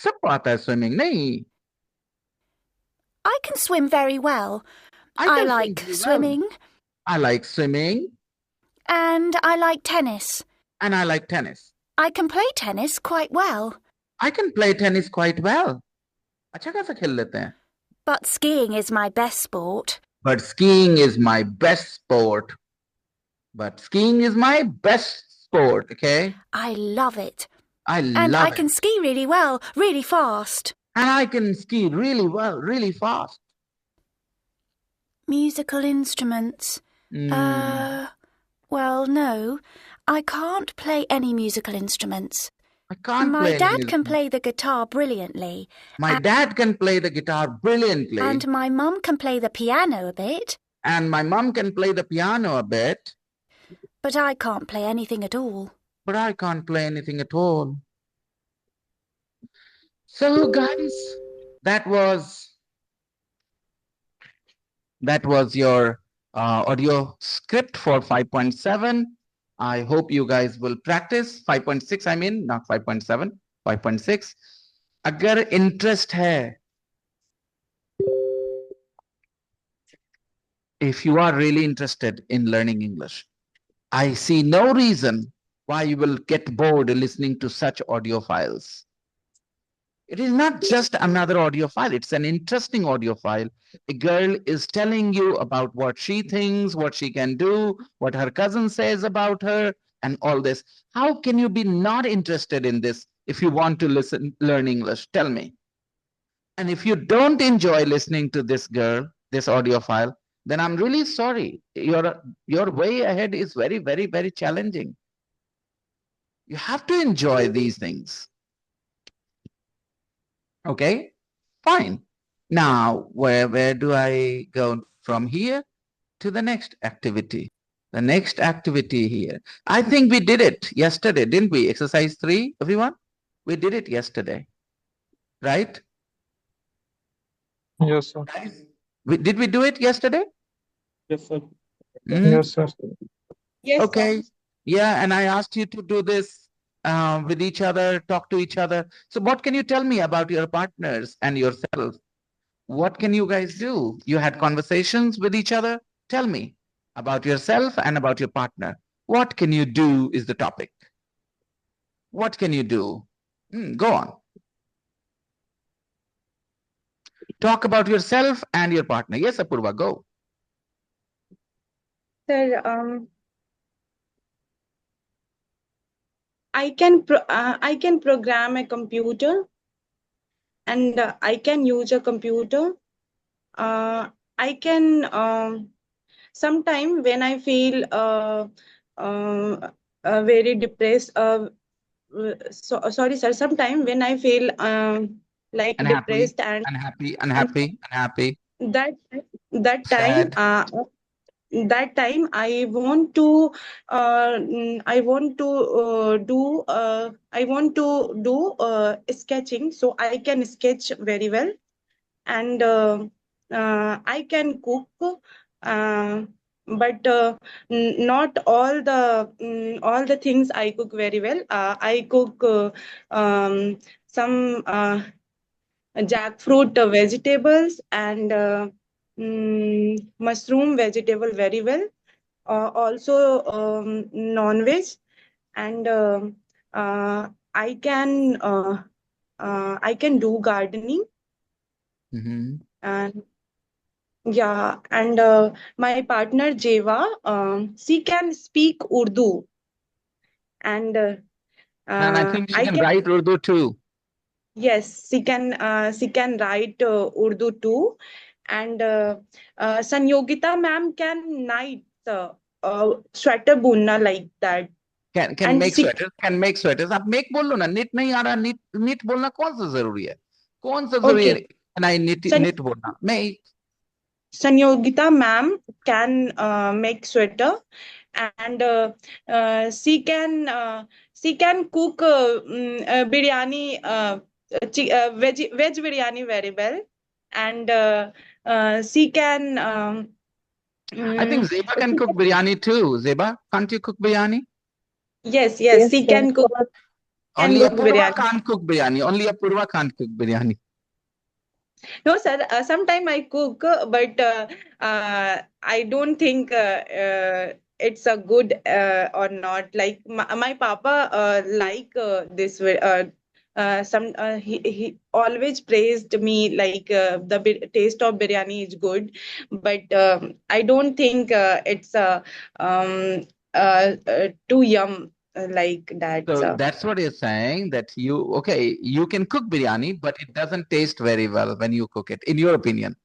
सबको आता है swimming, नहीं?
I can swim very well.
I
I
can
like
swim very well.
swimming.
I like swimming.
And I like tennis.
And I like tennis.
I can play tennis quite well.
I can play tennis quite well. अच्छा खासा खेल लेते हैं.
But skiing is my best sport.
But skiing is my best sport. But skiing is my best sport, okay?
I love it.
And
I can ski really well, really fast.
And I can ski really well, really fast.
Musical instruments. Well, no. I can't play any musical instruments.
I can't
My
play any
dad
music.
can play the guitar brilliantly.
My dad can play the guitar brilliantly.
And my mum can play the piano a bit.
And my mum can play the piano a bit.
But I can't play anything at all.
But I can't play anything at all. So, guys, that was your audio script for 5.7. I hope you guys will practice 5.6. I mean, not 5.7, 5.6. अगर interest है, if you are really interested in learning English, I see no reason why you will get bored listening to such audio files. It is not just another audio file. It's an interesting audio file. A girl is telling you about what she thinks, what she can do, what her cousin says about her, and all this. How can you be not interested in this if you want to learn English? Tell me. And if you don't enjoy listening to this girl, this audio file, then I'm really sorry. Your way ahead is very, very, very challenging. You have to enjoy these things. Okay, fine. Now, where do I go from here to the next activity? The next activity here. I think we did it yesterday, didn't we? Exercise 3, everyone? We did it yesterday, right?
Yes, sir.
Guys, did we do it yesterday?
Yes, sir.
Mhm.
Yes, sir.
Yes,
Okay.
sir.
Yeah, and I asked you to do this with each other, talk to each other. So what can you tell me about your partners and yourself? What can you guys do? You had conversations with each other? Tell me about yourself and about your partner. What can you do is the topic. What can you do? Go on. Talk about yourself and your partner. Yes, Apurva, go.
Sir, I can program a computer, and I can use a computer. I can sometime when I feel very depressed. Sorry, sir. Sometime when I feel like
Unhappy,
depressed and
unhappy.
that that time
Sad.
that time I want to do sketching, so I can sketch very well, and I can cook, but not all the things I cook very well. I cook some jackfruit vegetables and mushroom vegetable very well. Also non-veg, and I can do gardening. And yeah, and my partner Jeva, she can speak Urdu, and
And I think she
I
can
can.
write Urdu too.
Yes, she can. She can write Urdu too, and Sanyogita ma'am can knit sweater bunna like that.
Can
And
make
she,
sweaters, can make sweaters. आप make बोलो ना, knit नहीं आ रहा, knit बोलना कौन सा जरूरी है? कौन सा जरूरी है?
okay,
नहीं, knit बोलना. Make.
Sanyogita ma'am can make sweater, and she can cook biryani, veg biryani very well, and she can.
I think Zeba can cook biryani too. Zeba, can't you cook biryani?
Yes,
Yes,
she
sir.
can cook. Can
Only
cook
Apurva
biryani.
can't cook biryani. Only Apurva can't cook biryani.
No, sir. Sometime I cook, but I don't think it's a good or not. Like my papa like this way. He always praised me like the taste of biryani is good, but I don't think it's too yum like that.
So
So.
that's what you're saying, that you can cook biryani, but it doesn't taste very well when you cook it, in your opinion.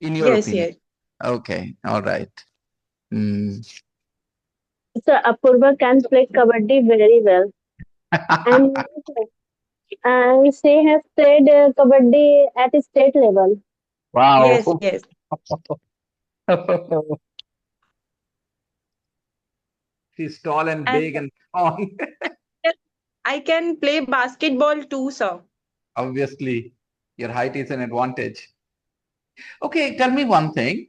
In your
Yes,
opinion.
yes.
Okay, all right. Hmm.
So Apurva can play kabaddi very well, and she has played kabaddi at state level.
Wow.
Yes, yes.
She's tall and
And
big and strong.
I can play basketball too, sir.
Obviously, your height is an advantage. Okay, tell me one thing.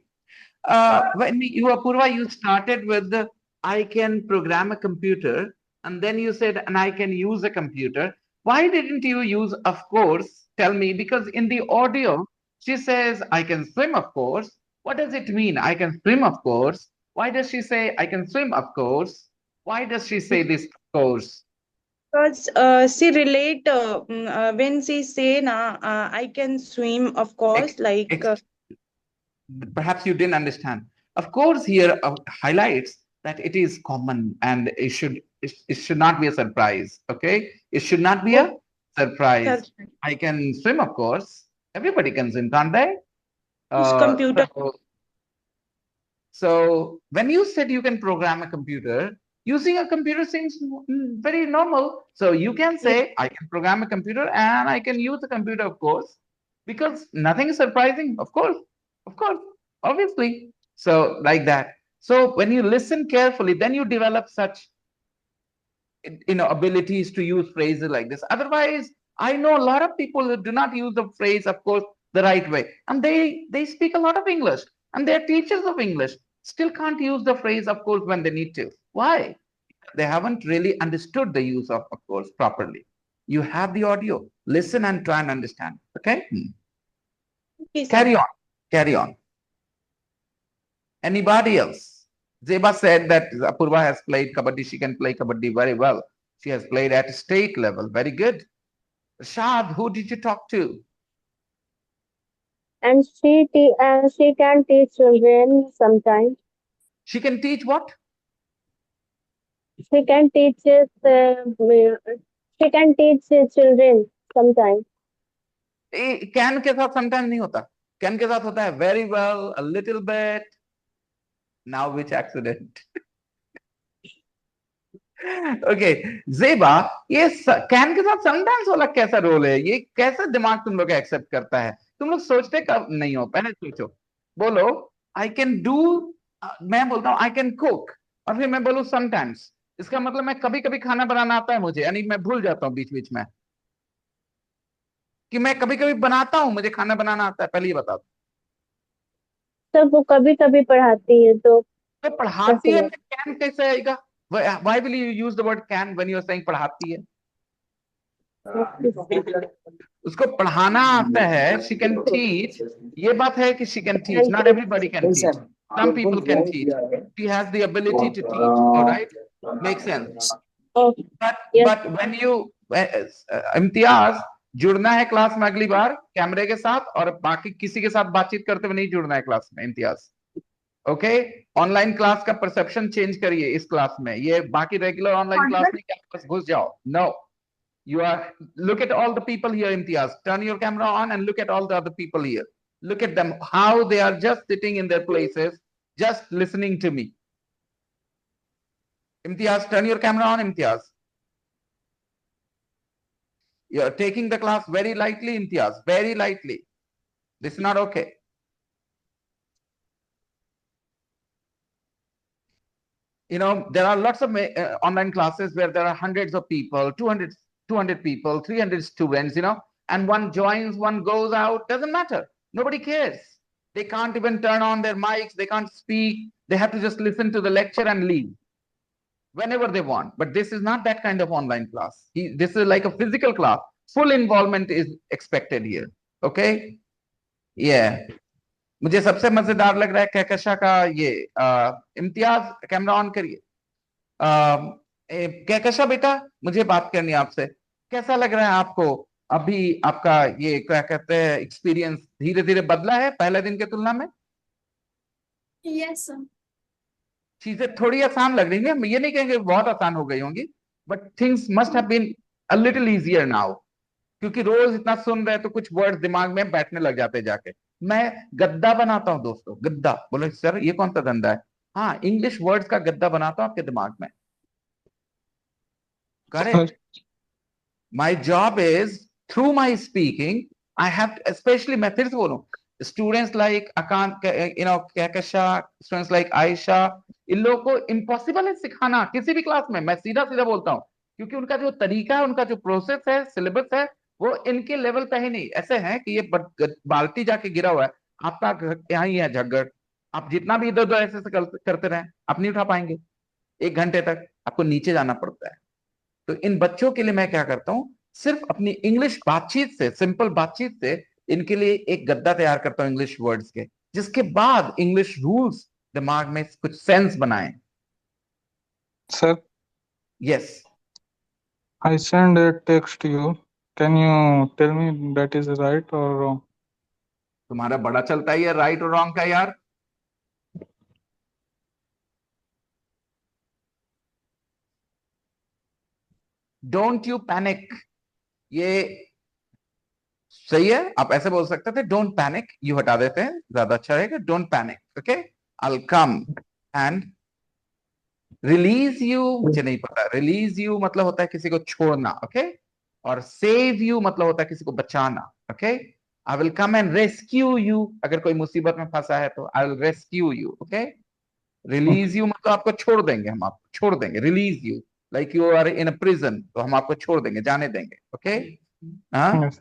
You, Apurva, you started with the I can program a computer, and then you said, and I can use a computer. Why didn't you use, of course? Tell me, because in the audio, she says, I can swim, of course. What does it mean? I can swim, of course. Why does she say, I can swim, of course? Why does she say this, of course?
Because she relate when she say na I can swim, of
Ex-
course, like
ex- Perhaps you didn't understand. Of course, here highlights that it is common and it should not be a surprise. Okay, it should not be a
oh, sir,
surprise. I can swim, of course. Everybody can swim, can't they?
use computer.
So when you said you can program a computer, using a computer seems very normal. So you can
Yes,
say, I can program a computer and I can use a computer, of course, because nothing is surprising, of course, obviously. So like that. So when you listen carefully, then you develop such abilities to use phrases like this. Otherwise, I know a lot of people who do not use the phrase, of course, the right way, and they speak a lot of English, and they're teachers of English, still can't use the phrase, of course, when they need to. Why? They haven't really understood the use of course, properly. You have the audio, listen and try and understand. Okay.
okay, sir.
Carry on, carry on. Anybody else? Zeba said that Apurva has played kabaddi. She can play kabaddi very well. She has played at state level. Very good. Shad, who did you talk to?
And she can teach children sometimes.
She can teach what?
She can teach she can teach children sometimes.
Can के साथ sometimes नहीं होता. Can के साथ होता है very well, a little bit. Now which accident? Okay जेबा, ये कैन के साथ समटाइम्स वाला कैसा रोल है? ये कैसा दिमाग तुम लोग एक्सेप्ट करता है? तुम लोग सोचते कब नहीं हो? पहले सोचो, बोलो आई कैन डू। मैं बोलता हूँ आई कैन कुक, और फिर मैं बोलूँ समटाइम्स। इसका मतलब मैं कभी कभी खाना बनाना आता है मुझे, यानी मैं भूल जाता हूँ बीच बीच में कि मैं कभी कभी बनाता हूँ, मुझे खाना बनाना आता है। पहले ये बताओ।
तो वो कभी कभी पढ़ाती है तो
तो पढ़ाती
कैसे
है,
बोल
कैन कैसे आएगा? Why will you use the word can when you are saying पढ़ाती है? उसको पढ़ाना आता है, शी कैन टीच। ये बात है कि she can teach, not everybody can teach, some people can teach, she has the ability to teach, alright, make sense. But when you Imtiaz, जुड़ना है क्लास में अगली बार कैमरे के साथ, और बाकी किसी के साथ बातचीत करते हुए नहीं जुड़ना है क्लास में, इम्तियाज। ओके, ऑनलाइन क्लास का परसेप्शन चेंज करिए इस क्लास में। ये बाकी रेगुलर ऑनलाइन क्लास में क्या बस घुस जाओ, no. You are, look at all the people here, Imtiaz. Turn your camera on and look at all the other people here. Look at them, how they are just sitting in their places, just listening to me. Imtiaz, turn your camera on, Imtiaz. You are taking the class very lightly, Imtiaz, very lightly. This is not okay. There are lots of online classes where there are hundreds of people, 200 people, 300 students, and one joins, one goes out, doesn't matter. Nobody cares. They can't even turn on their mics. They can't speak. They have to just listen to the lecture and leave whenever they want. But this is not that kind of online class. This is like a physical class. Full involvement is expected here. Okay? Yeah. मुझे सबसे मजेदार लग रहा है कहकशा का ये Imtiaz, camera on करिए। कहकशा बेटा, मुझे बात करनी है आपसे। कैसा लग रहा है आपको अभी? आपका ये क्या कहते हैं, एक्सपीरियंस धीरे धीरे बदला है पहले दिन के तुलना में?
Yes, sir.
चीजें थोड़ी आसान लग रही हैं, हम ये नहीं कहेंगे बहुत आसान हो गई होंगी, but things must have been a little easier now, क्योंकि रोज इतना सुन रहे तो कुछ वर्ड दिमाग में बैठने लग जाते जाके। मैं गद्दा बनाता हूँ दोस्तों, गद्दा। बोले सर ये कौन सा धंधा है? हाँ, इंग्लिश वर्ड्स का गद्दा बनाता हूं आपके दिमाग में.
Sir,
Correct. My job is through my speaking, I have to, especially मैं फिर से बोलूं, students like Akant, Kakasha, students like Aisha, इन लोगों को impossible है सिखाना किसी भी क्लास में. मैं सीधा सीधा बोलता हूँ, क्योंकि उनका जो तरीका है, उनका जो प्रोसेस है, सिलेबस है, वो इनके लेवल पे ही नहीं. ऐसे है कि ये बाल्टी जाके गिरा हुआ है, आपका यहाँ ही है झगड़. आप जितना भी इधर उधर ऐसे करते रहें, आप नहीं उठा पाएंगे. 1 घंटे तक आपको नीचे जाना पड़ता है. तो इन बच्चों के लिए मैं क्या करता हूं, सिर्फ अपनी इंग्लिश बातचीत से, सिंपल बातचीत से इनके लिए एक गद्दा तैयार करता हूं इंग्लिश वर्ड्स के, जिसके बाद इंग्लिश रूल्स दिमाग में कुछ सेंस बनाएं.
sir,
yes.
I send a text to you. Can you tell me that is right or wrong?
तुम्हारा बड़ा चलता है ये राइट और रॉन्ग का यार. Don't you panic. ये सही है, आप ऐसे बोल सकते थे, डोंट पैनिक. यू हटा देते हैं, ज्यादा अच्छा रहेगा. Don't panic. Okay. I will come and release you. मुझे नहीं पता, रिलीज यू मतलब होता है किसी को छोड़ना. ओके. और सेव यू मतलब होता है किसी को बचाना. Okay. I will come and rescue you. अगर कोई मुसीबत में फंसा है तो I will rescue you. Okay. Release you मतलब आपको छोड़ देंगे, हम आपको छोड़ देंगे. Release you like you are in a prison, तो हम आपको छोड़ देंगे, जाने देंगे. ओके. हाँ.
Yes.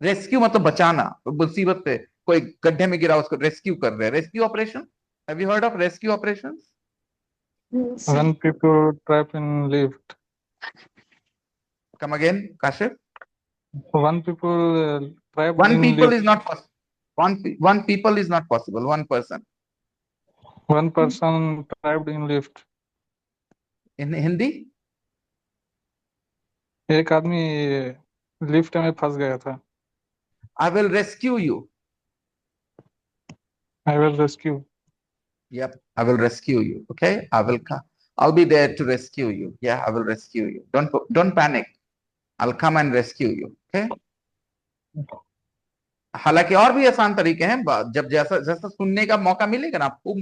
रेस्क्यू मतलब बचाना. तो मुसीबत पे कोई गड्ढे में गिरा, उसको रेस्क्यू कर रहे हैं. Rescue operation. Have you heard of rescue operations?
When people trap in lift,
Come again, Kashif.
one people trapped
One
in
people
lift,
is not possible. One people is not possible. One person.
one person trapped in lift.
In Hindi?
एक आदमी lift में फंस गया था.
I will rescue you.
I will rescue.
Yep, I will rescue you. Okay, I will come. I'll be there to rescue you. Yeah, I will rescue you. Don't panic. I'll come and rescue you. Okay. हालांकि और भी आसान तरीके हैं. जब जैसा जैसा सुनने का मौका मिलेगा ना आपको,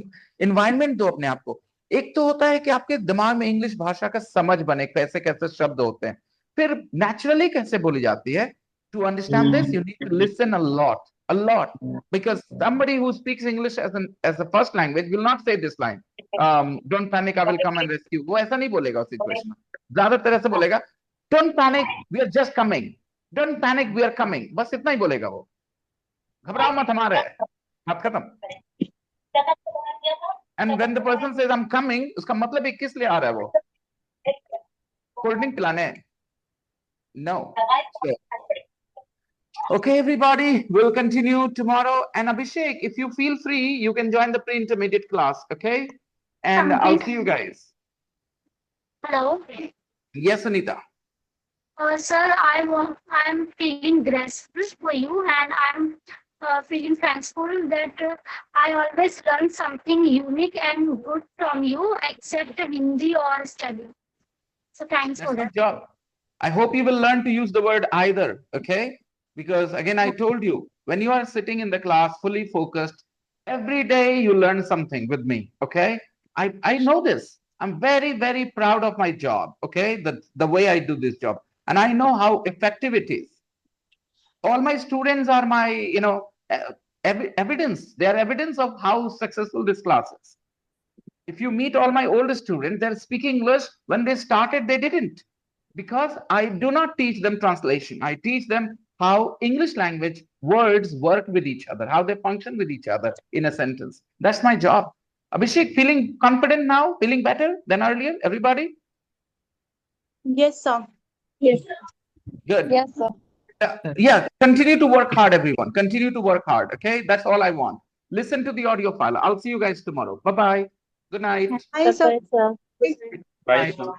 इन्वायरमेंट दो अपने आप को. एक तो होता है कि आपके दिमाग में इंग्लिश भाषा का समझ बने, कैसे कैसे शब्द होते हैं, फिर नेचुरली कैसे बोली जाती है. To understand this you need to listen a lot, because somebody who speaks English as a first language will not say this line, don't panic, I will come and rescue. वो ऐसा नहीं बोलेगा उस situation में. ज्यादातर ऐसे बोलेगा, don't panic, we are just coming. Don't panic, we are coming. बस इतना ही बोलेगा वो. घबराओ मत, हमारे बात खत्म. And when the person says I'm coming, उसका मतलब ये किस लिए आ रहा है वो? कोल्ड ड्रिंक पिलाने? No. So, okay, everybody, we'll continue tomorrow. And Abhishek, if you feel free, you can join the pre-intermediate class, okay? And I'll see you guys.
Hello.
Yes, Anita.
Sir, I'm feeling grateful for you, and I'm feeling thankful that I always learn something unique and good from you, except Hindi or study. So thanks
That's
for
my
that.
job. I hope you will learn to use the word either, okay? Because again, I told you, when you are sitting in the class fully focused, every day you learn something with me, okay? I know this. I'm very, very proud of my job, okay? The way I do this job. And I know how effective it is. All my students are my, evidence. They are evidence of how successful this class is. If you meet all my older students, they're speaking English. When they started, they didn't. Because I do not teach them translation. I teach them how English language words work with each other, how they function with each other in a sentence. That's my job. Abhishek, feeling confident now? Feeling better than earlier? Everybody?
Yes, sir.
Yes.
Good.
Yes, sir.
Yeah, continue to work hard, everyone. Continue to work hard, okay? That's all I want. Listen to the audio file. I'll see you guys tomorrow. Bye-bye. Good night.
Hi, sir.
Bye, sir.
Bye,
Bye.
sir.